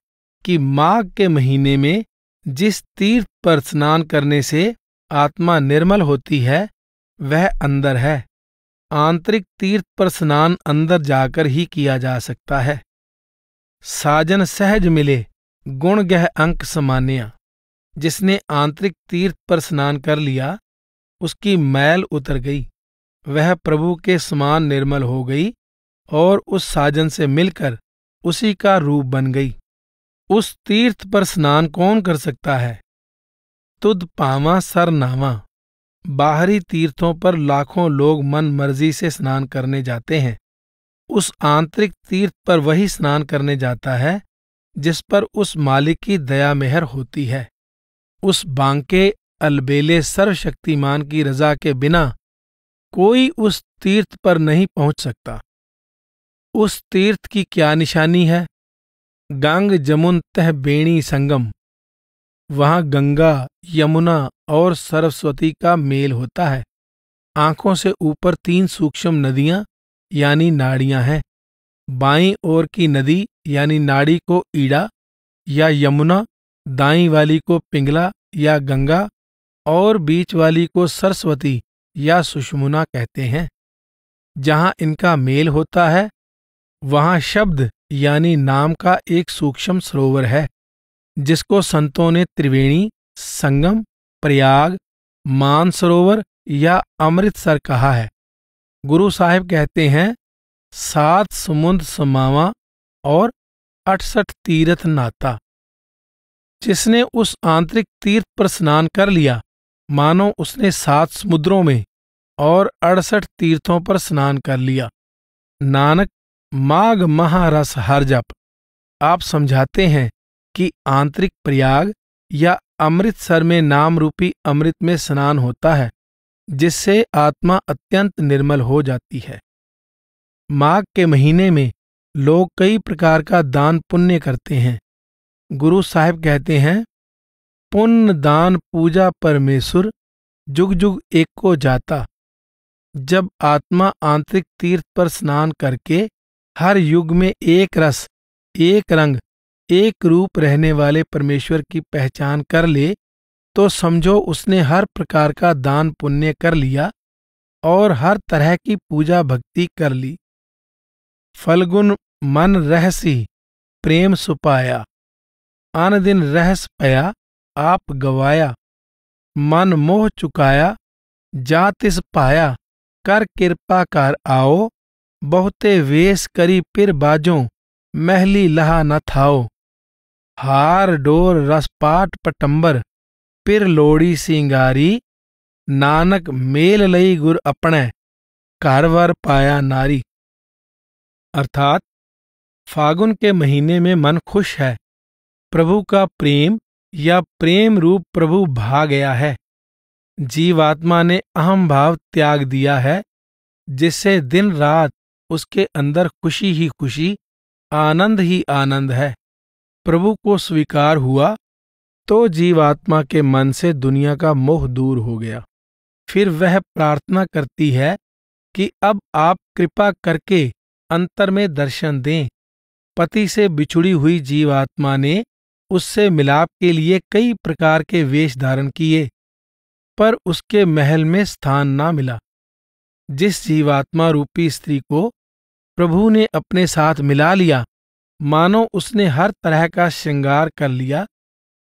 कि माघ के महीने में जिस तीर्थ पर स्नान करने से आत्मा निर्मल होती है वह अंदर है। आंतरिक तीर्थ पर स्नान अंदर जाकर ही किया जा सकता है। साजन सहज मिले गुण गह अंक समान्या। जिसने आंतरिक तीर्थ पर स्नान कर लिया, उसकी मैल उतर गई, वह प्रभु के समान निर्मल हो गई और उस साजन से मिलकर उसी का रूप बन गई। उस तीर्थ पर स्नान कौन कर सकता है? तुद पावा सर नावा। बाहरी तीर्थों पर लाखों लोग मन मर्जी से स्नान करने जाते हैं। उस आंतरिक तीर्थ पर वही स्नान करने जाता है जिस पर उस मालिक की दया मेहर होती है। उस बांके अलबेले सर्वशक्तिमान की रजा के बिना कोई उस तीर्थ पर नहीं पहुंच सकता। उस तीर्थ की क्या निशानी है? गंग जमुन तह बेणी संगम। वहां गंगा, यमुना और सरस्वती का मेल होता है। आंखों से ऊपर 3 सूक्ष्म नदियां यानी नाड़ियां हैं। बाईं ओर की नदी यानी नाड़ी को ईड़ा या यमुना, दाईं वाली को पिंगला या गंगा और बीच वाली को सरस्वती या सुषुम्ना कहते हैं। जहां इनका मेल होता है वहां शब्द यानी नाम का एक सूक्ष्म सरोवर है, जिसको संतों ने त्रिवेणी, संगम, प्रयाग, मानसरोवर या अमृतसर कहा है। गुरु साहिब कहते हैं 7 समुद्र समावा और 68 तीर्थ नाता। जिसने उस आंतरिक तीर्थ पर स्नान कर लिया, मानो उसने 7 समुद्रों में और 68 तीर्थों पर स्नान कर लिया। नानक माघ महारस हर जप। आप समझाते हैं कि आंतरिक प्रयाग या अमृतसर में नाम रूपी अमृत में स्नान होता है, जिससे आत्मा अत्यंत निर्मल हो जाती है। माघ के महीने में लोग कई प्रकार का दान पुण्य करते हैं। गुरु साहिब कहते हैं, पुण्य दान पूजा परमेश्वर जुग जुग एक को जाता। जब आत्मा आंतरिक तीर्थ पर स्नान करके हर युग में एक रस, एक रंग, एक रूप रहने वाले परमेश्वर की पहचान कर ले, तो समझो उसने हर प्रकार का दान पुण्य कर लिया और हर तरह की पूजा भक्ति कर ली। फलगुन मन रहसी प्रेम सुपाया। आन दिन रहस पया आप गवाया। मन मोह चुकाया जा तिस पाया। कर कृपा कर आओ बहुते वेश करी पिर बाजों महली लहा न थाओ। हार डोर रसपाट पटंबर पिर लोड़ी सिंगारी। नानक मेल लई गुर अपने कारवर पाया नारी। अर्थात फागुन के महीने में मन खुश है। प्रभु का प्रेम या प्रेम रूप प्रभु भा गया है। जीवात्मा ने अहम भाव त्याग दिया है, जिससे दिन रात उसके अंदर खुशी ही खुशी, आनंद ही आनंद है। प्रभु को स्वीकार हुआ तो जीवात्मा के मन से दुनिया का मोह दूर हो गया। फिर वह प्रार्थना करती है कि अब आप कृपा करके अंतर में दर्शन दें। पति से बिछुड़ी हुई जीवात्मा ने उससे मिलाप के लिए कई प्रकार के वेश धारण किए, पर उसके महल में स्थान ना मिला। जिस जीवात्मा रूपी स्त्री को प्रभु ने अपने साथ मिला लिया, मानो उसने हर तरह का श्रृंगार कर लिया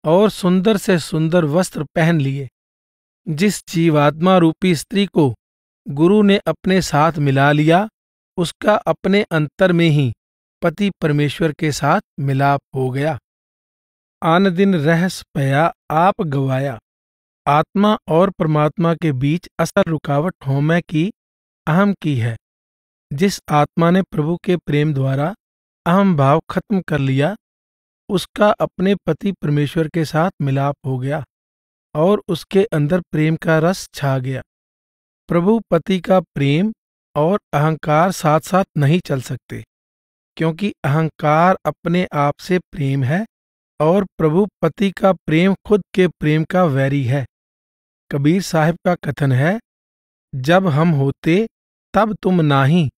और सुंदर से सुंदर वस्त्र पहन लिए। जिस जीवात्मा रूपी स्त्री को गुरु ने अपने साथ मिला लिया, उसका अपने अंतर में ही पति परमेश्वर के साथ मिलाप हो गया। आन दिन रहस पया आप गवाया। आत्मा और परमात्मा के बीच असल रुकावट होमे की अहम की है। जिस आत्मा ने प्रभु के प्रेम द्वारा अहम भाव खत्म कर लिया, उसका अपने पति परमेश्वर के साथ मिलाप हो गया और उसके अंदर प्रेम का रस छा गया। प्रभु पति का प्रेम और अहंकार साथ साथ नहीं चल सकते, क्योंकि अहंकार अपने आप से प्रेम है और प्रभु पति का प्रेम खुद के प्रेम का वैरी है। कबीर साहिब का कथन है, जब हम होते तब तुम नाही,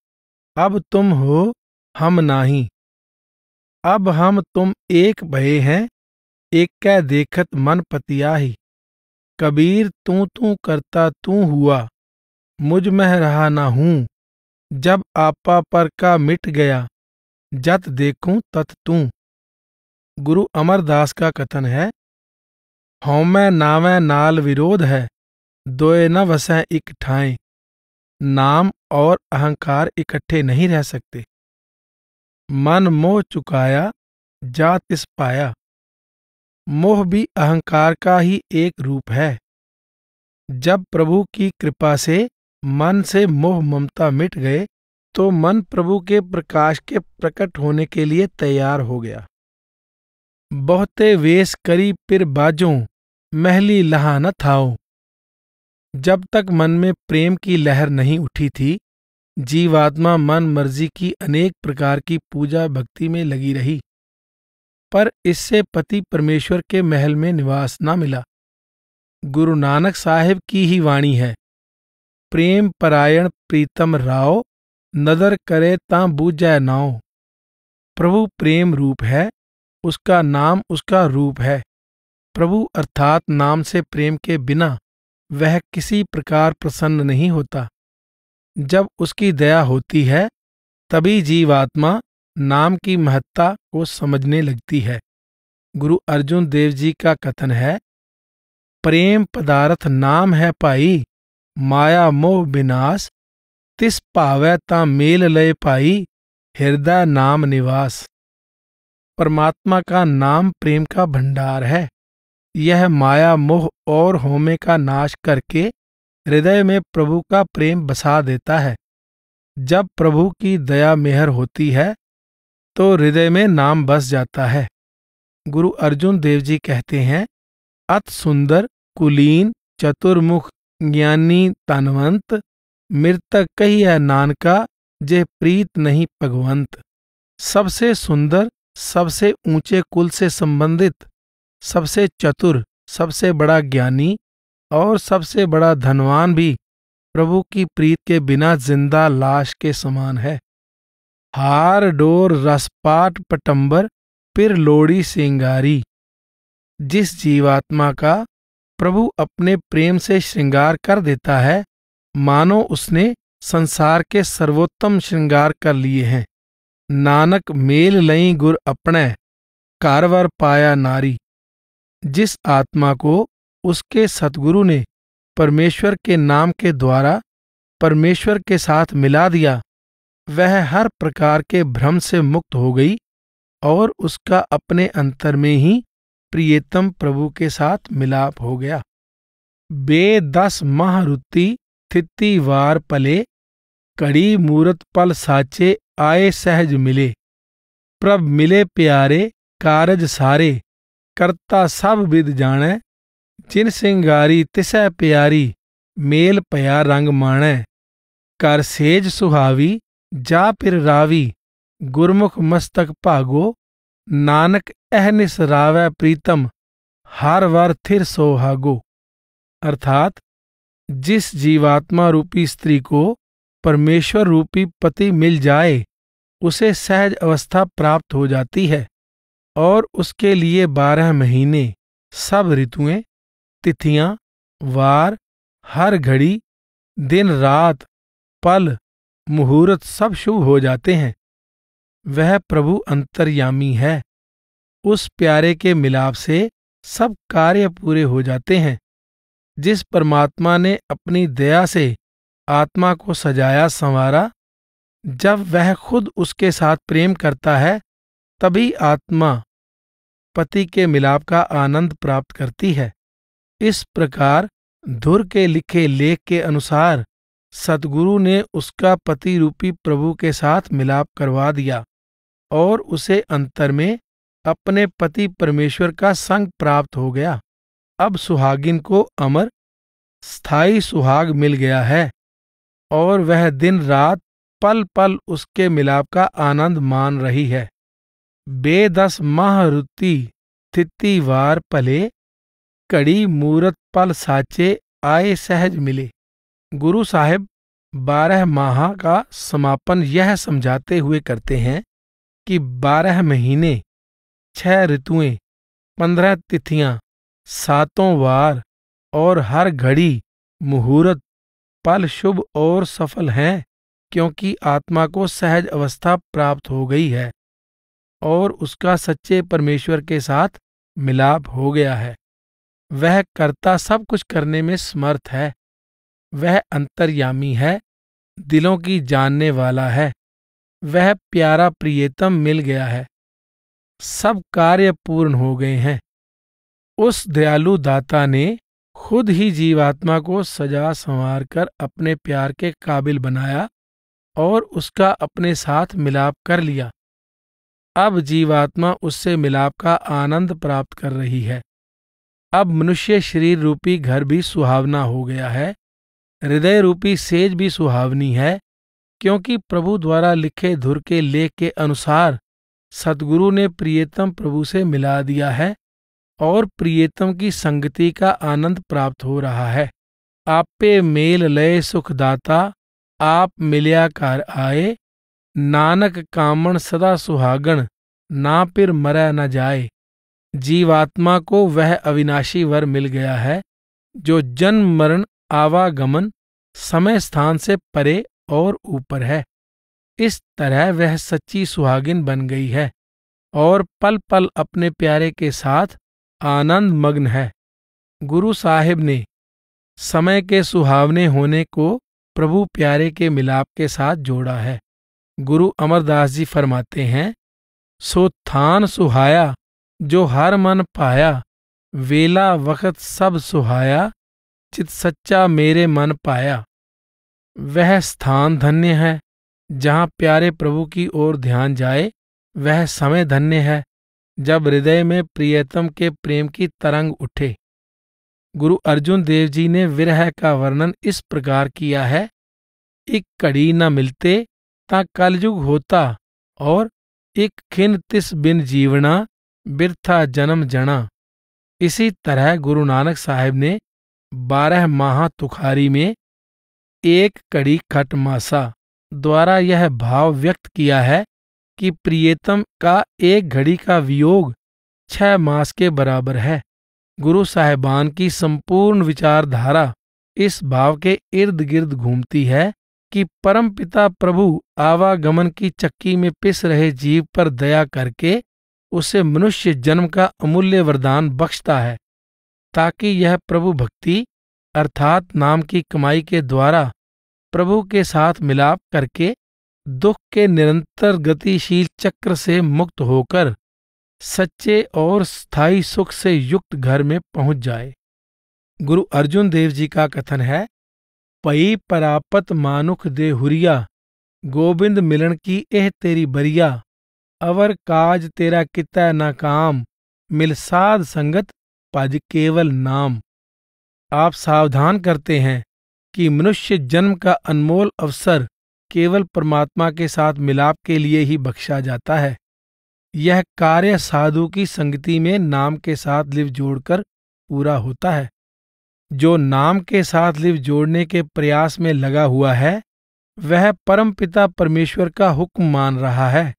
अब तुम हो हम नाही। अब हम तुम एक भये हैं, एक कै देखत मन पतियाही। कबीर तू करता तू हुआ, मुझ में रहा ना हूं। जब आपा पर का मिट गया, जत देखूं तत तू। गुरु अमरदास का कथन है, हौमै नामै नाल विरोध है, दोए न वसै इक ठाएं। नाम और अहंकार इकट्ठे नहीं रह सकते। मन मोह चुकाया, जा तिस पाया। मोह भी अहंकार का ही एक रूप है। जब प्रभु की कृपा से मन से मोह ममता मिट गए, तो मन प्रभु के प्रकाश के प्रकट होने के लिए तैयार हो गया। बहुते वेश करी पिर बाजों, महली लहा न थाओ। जब तक मन में प्रेम की लहर नहीं उठी थी, जीवात्मा मन मर्जी की अनेक प्रकार की पूजा भक्ति में लगी रही, पर इससे पति परमेश्वर के महल में निवास न मिला। गुरु नानक साहिब की ही वाणी है, प्रेम परायण प्रीतम राव, नदर करे तां बूझै नाव। प्रभु प्रेम रूप है, उसका नाम उसका रूप है। प्रभु अर्थात नाम से प्रेम के बिना वह किसी प्रकार प्रसन्न नहीं होता। जब उसकी दया होती है, तभी जीवात्मा नाम की महत्ता को समझने लगती है। गुरु अर्जुन देव जी का कथन है, प्रेम पदार्थ नाम है पाई, माया मोह विनाश। तिस भावै तां मेल लय पाई, हृदय नाम निवास। परमात्मा का नाम प्रेम का भंडार है। यह माया मोह और होमे का नाश करके हृदय में प्रभु का प्रेम बसा देता है। जब प्रभु की दया मेहर होती है, तो हृदय में नाम बस जाता है। गुरु अर्जुन देव जी कहते हैं, अत सुंदर कुलीन चतुर्मुख ज्ञानी तनवंत, मृतक कहिए नानका, जे प्रीत नहीं भगवंत। सबसे सुंदर, सबसे ऊंचे कुल से संबंधित, सबसे चतुर, सबसे बड़ा ज्ञानी और सबसे बड़ा धनवान भी प्रभु की प्रीत के बिना जिंदा लाश के समान है। हार डोर रसपाट पटंबर, पिर लोड़ी सिंगारी। जिस जीवात्मा का प्रभु अपने प्रेम से श्रृंगार कर देता है, मानो उसने संसार के सर्वोत्तम श्रृंगार कर लिए हैं। नानक मेल लई गुर अपने, कारवर पाया नारी। जिस आत्मा को उसके सतगुरु ने परमेश्वर के नाम के द्वारा परमेश्वर के साथ मिला दिया, वह हर प्रकार के भ्रम से मुक्त हो गई और उसका अपने अंतर में ही प्रियतम प्रभु के साथ मिलाप हो गया। बे 10 माह रुति थिति वार पले, कड़ी मूरत पल साचे आए सहज मिले। प्रभ मिले प्यारे कारज सारे, करता सब विद जाने। जिन सिंगारी तिसै प्यारी, मेल पया रंग माणै। कर सेज सुहावी जा पिर रावी, गुरमुख मस्तक भागो। नानक अहनिस रावै प्रीतम, हर वर थिर सोहागो। अर्थात जिस जीवात्मा रूपी स्त्री को परमेश्वर रूपी पति मिल जाए, उसे सहज अवस्था प्राप्त हो जाती है और उसके लिए 12 महीने, सब ऋतुएं, तिथियां, वार, हर घड़ी, दिन रात, पल, मुहूर्त सब शुभ हो जाते हैं। वह प्रभु अंतर्यामी है। उस प्यारे के मिलाप से सब कार्य पूरे हो जाते हैं। जिस परमात्मा ने अपनी दया से आत्मा को सजाया संवारा, जब वह खुद उसके साथ प्रेम करता है तभी आत्मा पति के मिलाप का आनंद प्राप्त करती है। इस प्रकार धुर के लिखे लेख के अनुसार सतगुरु ने उसका पति रूपी प्रभु के साथ मिलाप करवा दिया और उसे अंतर में अपने पति परमेश्वर का संग प्राप्त हो गया। अब सुहागिन को अमर स्थायी सुहाग मिल गया है और वह दिन रात पल पल उसके मिलाप का आनंद मान रही है। बेदस माह रुति तिथि वार पले, कड़ी मूरत पल साचे आए सहज मिले। गुरु साहिब 12 माह का समापन यह समझाते हुए करते हैं कि 12 महीने, 6 ऋतुएं, 15 तिथियां, 7 वार और हर घड़ी मुहूर्त पल शुभ और सफल हैं, क्योंकि आत्मा को सहज अवस्था प्राप्त हो गई है और उसका सच्चे परमेश्वर के साथ मिलाप हो गया है। वह कर्ता सब कुछ करने में समर्थ है। वह अंतर्यामी है, दिलों की जानने वाला है। वह प्यारा प्रियतम मिल गया है। सब कार्य पूर्ण हो गए हैं। उस दयालु दाता ने खुद ही जीवात्मा को सजा संवार कर अपने प्यार के काबिल बनाया और उसका अपने साथ मिलाप कर लिया। अब जीवात्मा उससे मिलाप का आनंद प्राप्त कर रही है। अब मनुष्य शरीर रूपी घर भी सुहावना हो गया है। हृदय रूपी सेज भी सुहावनी है, क्योंकि प्रभु द्वारा लिखे धुर के लेख के अनुसार सतगुरु ने प्रियतम प्रभु से मिला दिया है और प्रियतम की संगति का आनंद प्राप्त हो रहा है। आपे मेल लय सुखदाता, आप मिल्या कर आए, नानक कामण सदा सुहागण, ना पिर मरै न जाए। जीवात्मा को वह अविनाशी वर मिल गया है जो जन्म मरण आवागमन समय स्थान से परे और ऊपर है। इस तरह वह सच्ची सुहागिन बन गई है और पल पल अपने प्यारे के साथ आनंद मग्न है। गुरु साहिब ने समय के सुहावने होने को प्रभु प्यारे के मिलाप के साथ जोड़ा है। गुरु अमरदास जी फरमाते हैं, सो थान सुहाया जो हर मन पाया, वेला वक्त सब सुहाया, चित सच्चा मेरे मन पाया। वह स्थान धन्य है जहाँ प्यारे प्रभु की ओर ध्यान जाए। वह समय धन्य है जब हृदय में प्रियतम के प्रेम की तरंग उठे। गुरु अर्जुन देव जी ने विरह का वर्णन इस प्रकार किया है, एक कड़ी न मिलते ता कलयुग होता, और एक खिन तिस बिन जीवना, बिरथा जन्म जना। इसी तरह गुरु नानक साहिब ने 12 माह तुखारी में एक कड़ी खट मासा द्वारा यह भाव व्यक्त किया है कि प्रियतम का एक घड़ी का वियोग 6 मास के बराबर है। गुरु साहिबान की संपूर्ण विचारधारा इस भाव के इर्द गिर्द घूमती है कि परम पिता प्रभु आवागमन की चक्की में पिस रहे जीव पर दया करके उसे मनुष्य जन्म का अमूल्य वरदान बख्शता है, ताकि यह प्रभु भक्ति अर्थात नाम की कमाई के द्वारा प्रभु के साथ मिलाप करके दुख के निरंतर गतिशील चक्र से मुक्त होकर सच्चे और स्थायी सुख से युक्त घर में पहुंच जाए। गुरु अर्जुन देव जी का कथन है, पई परापत मानुख दे हुरिया, गोविंद मिलन की एह तेरी बरिया, अवर काज तेरा कितै न काम, मिल साध संगत पज केवल नाम। आप सावधान करते हैं कि मनुष्य जन्म का अनमोल अवसर केवल परमात्मा के साथ मिलाप के लिए ही बख्शा जाता है। यह कार्य साधु की संगति में नाम के साथ लिव जोड़कर पूरा होता है। जो नाम के साथ लिव जोड़ने के प्रयास में लगा हुआ है, वह परम पिता परमेश्वर का हुक्म मान रहा है,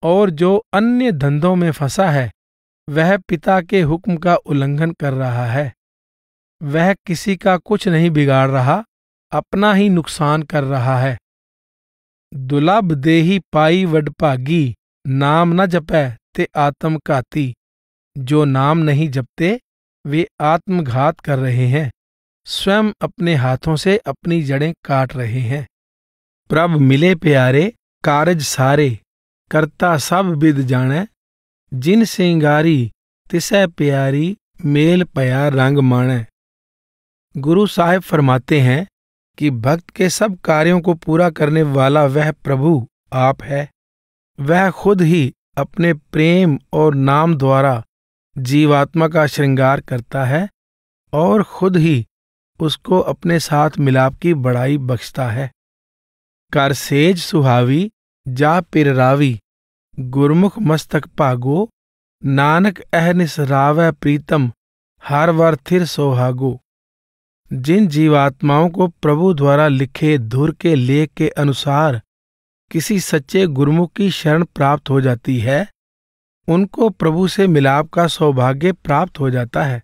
और जो अन्य धंधों में फंसा है, वह पिता के हुक्म का उल्लंघन कर रहा है। वह किसी का कुछ नहीं बिगाड़ रहा, अपना ही नुकसान कर रहा है। दुलभ देही पाई वडभागी, नाम न जपै ते आत्मघाती। जो नाम नहीं जपते वे आत्मघात कर रहे हैं, स्वयं अपने हाथों से अपनी जड़ें काट रहे हैं। प्रभ मिले प्यारे कारज सारे, करता सब विद जानै। जिन सिंगारी तिसै प्यारी, मेल पया रंग माणै। गुरु साहिब फरमाते हैं कि भक्त के सब कार्यों को पूरा करने वाला वह प्रभु आप है। वह खुद ही अपने प्रेम और नाम द्वारा जीवात्मा का श्रृंगार करता है और खुद ही उसको अपने साथ मिलाप की बड़ाई बख्शता है। कर सेज सुहावी जा पिर रावी, गुरमुख मस्तक भागो। नानक अहनिस रावै प्रीतम, हर वर थिर सोहागो। जिन जीवात्माओं को प्रभु द्वारा लिखे धुर के लेख के अनुसार किसी सच्चे गुरुमुख की शरण प्राप्त हो जाती है, उनको प्रभु से मिलाप का सौभाग्य प्राप्त हो जाता है।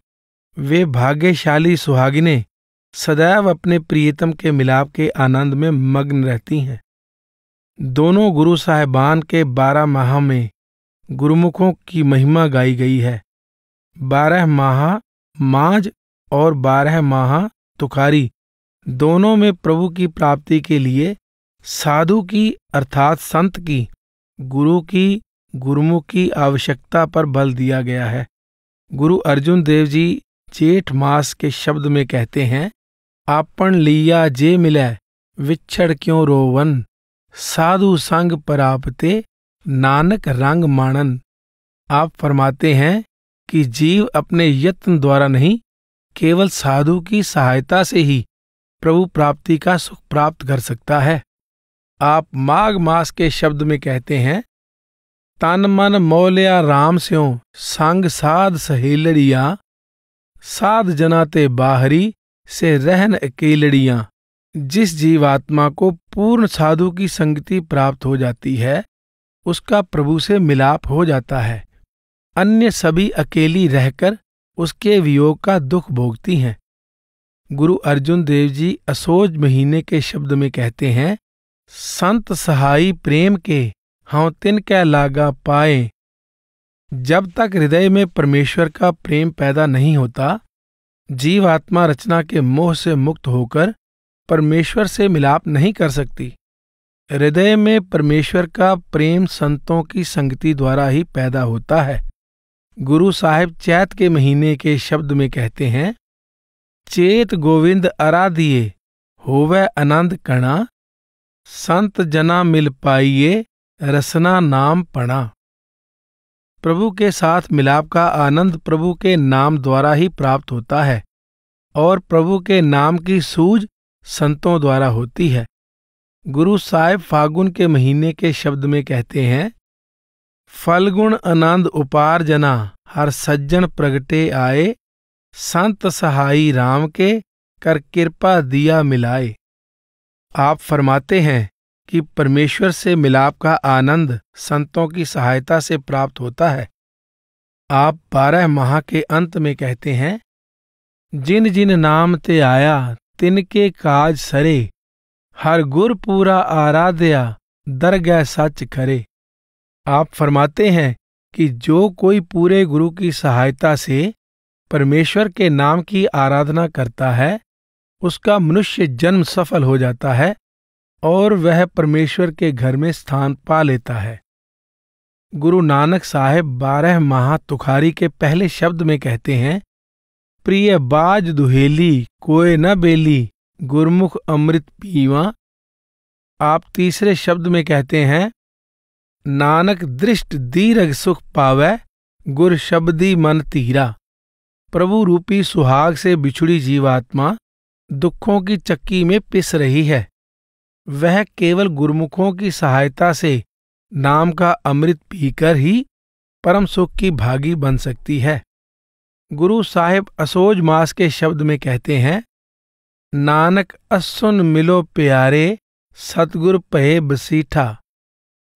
वे भाग्यशाली सुहागिनें सदैव अपने प्रियतम के मिलाप के आनंद में मग्न रहती हैं। दोनों गुरु साहिबान के 12 माह में गुरुमुखों की महिमा गाई गई है। 12 माह मांझ और 12 माह तुखारी दोनों में प्रभु की प्राप्ति के लिए साधु की अर्थात संत की, गुरु की, गुरुमुख की आवश्यकता पर बल दिया गया है। गुरु अर्जुन देव जी जेठ मास के शब्द में कहते हैं, आपन लिया जे मिलै विछड़ क्यों रोवन। साधु संग परापते नानक रंग माणन। आप फरमाते हैं कि जीव अपने यत्न द्वारा नहीं, केवल साधु की सहायता से ही प्रभु प्राप्ति का सुख प्राप्त कर सकता है। आप माघ मास के शब्द में कहते हैं, तन मन मौलिया राम स्यों, संग साध सहेलड़िया। साध जनाते बाहरी से रहन अकेलड़ियां। जिस जीवात्मा को पूर्ण साधु की संगति प्राप्त हो जाती है, उसका प्रभु से मिलाप हो जाता है। अन्य सभी अकेली रहकर उसके वियोग का दुख भोगती हैं। गुरु अर्जुन देव जी असोज महीने के शब्द में कहते हैं, संत सहाई प्रेम के हाँ तिनकै लागा पाए। जब तक हृदय में परमेश्वर का प्रेम पैदा नहीं होता, जीवात्मा रचना के मोह से मुक्त होकर परमेश्वर से मिलाप नहीं कर सकती। हृदय में परमेश्वर का प्रेम संतों की संगति द्वारा ही पैदा होता है। गुरु साहिब चैत के महीने के शब्द में कहते हैं, चेत गोविंद आराधिए होवै आनंद कणा। संत जना मिल पाइये रसना नाम पणा। प्रभु के साथ मिलाप का आनंद प्रभु के नाम द्वारा ही प्राप्त होता है और प्रभु के नाम की सूझ संतों द्वारा होती है। गुरु साहिब फागुन के महीने के शब्द में कहते हैं, फलगुण आनंद उपार जना हर सज्जन प्रगटे आए। संत सहाई राम के कर कृपा दिया मिलाए। आप फरमाते हैं कि परमेश्वर से मिलाप का आनंद संतों की सहायता से प्राप्त होता है। आप 12 माह के अंत में कहते हैं, जिन जिन नाम ते आया तिनके काज सरे। हर गुर पूरा आराध्या दरगह सच करे। आप फरमाते हैं कि जो कोई पूरे गुरु की सहायता से परमेश्वर के नाम की आराधना करता है, उसका मनुष्य जन्म सफल हो जाता है और वह परमेश्वर के घर में स्थान पा लेता है। गुरु नानक साहिब 12 माह तुखारी के पहले शब्द में कहते हैं, प्रिय बाज दुहेली कोय न बेली, गुरमुख अमृत पीवा। आप तीसरे शब्द में कहते हैं, नानक दृष्ट दीर्घ सुख पावै, गुर शब्दी मन तीरा। प्रभु रूपी सुहाग से बिछुड़ी जीवात्मा दुखों की चक्की में पिस रही है। वह केवल गुरुमुखों की सहायता से नाम का अमृत पीकर ही परम सुख की भागी बन सकती है। गुरु साहिब असोज मास के शब्द में कहते हैं, नानक असुन मिलो प्यारे, सतगुर पहे बसीठा।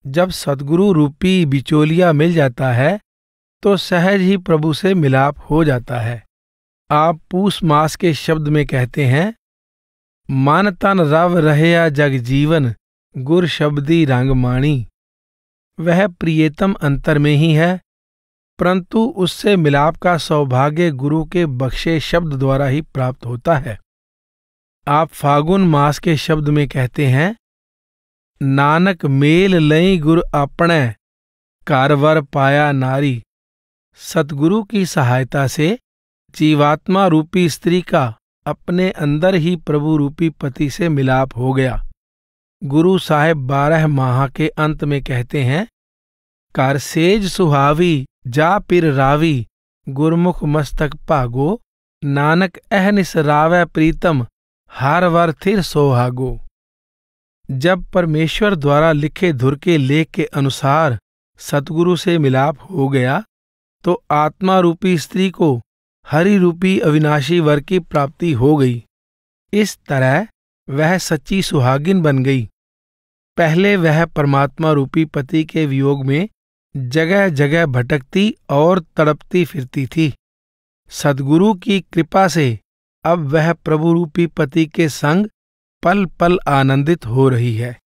जब सतगुरु रूपी बिचौलिया मिल जाता है तो सहज ही प्रभु से मिलाप हो जाता है। आप पूस मास के शब्द में कहते हैं, मन तन रव रहया जग जीवन, गुर शब्दी रंग माणी। वह प्रियतम अंतर में ही है, परंतु उससे मिलाप का सौभाग्य गुरु के बख्शे शब्द द्वारा ही प्राप्त होता है। आप फागुन मास के शब्द में कहते हैं, नानक मेल लई गुर आपणे, कारवर पाया नारी। सतगुरु की सहायता से जीवात्मा रूपी स्त्री का अपने अंदर ही प्रभु रूपी पति से मिलाप हो गया। गुरु साहेब 12 माह के अंत में कहते हैं, कर सेज सुहावी जा पिर रावी, गुरमुख मस्तक भागो, नानक अहनिस रावै प्रीतम, हर वर थिर सोहागो। जब परमेश्वर द्वारा लिखे धुर के लेख के अनुसार सतगुरु से मिलाप हो गया तो आत्मा रूपी स्त्री को हरि रूपी अविनाशी वर की प्राप्ति हो गई। इस तरह वह सच्ची सुहागिन बन गई। पहले वह परमात्मा रूपी पति के वियोग में जगह जगह भटकती और तड़पती फिरती थी। सद्गुरु की कृपा से अब वह प्रभु रूपी पति के संग पल पल आनंदित हो रही है।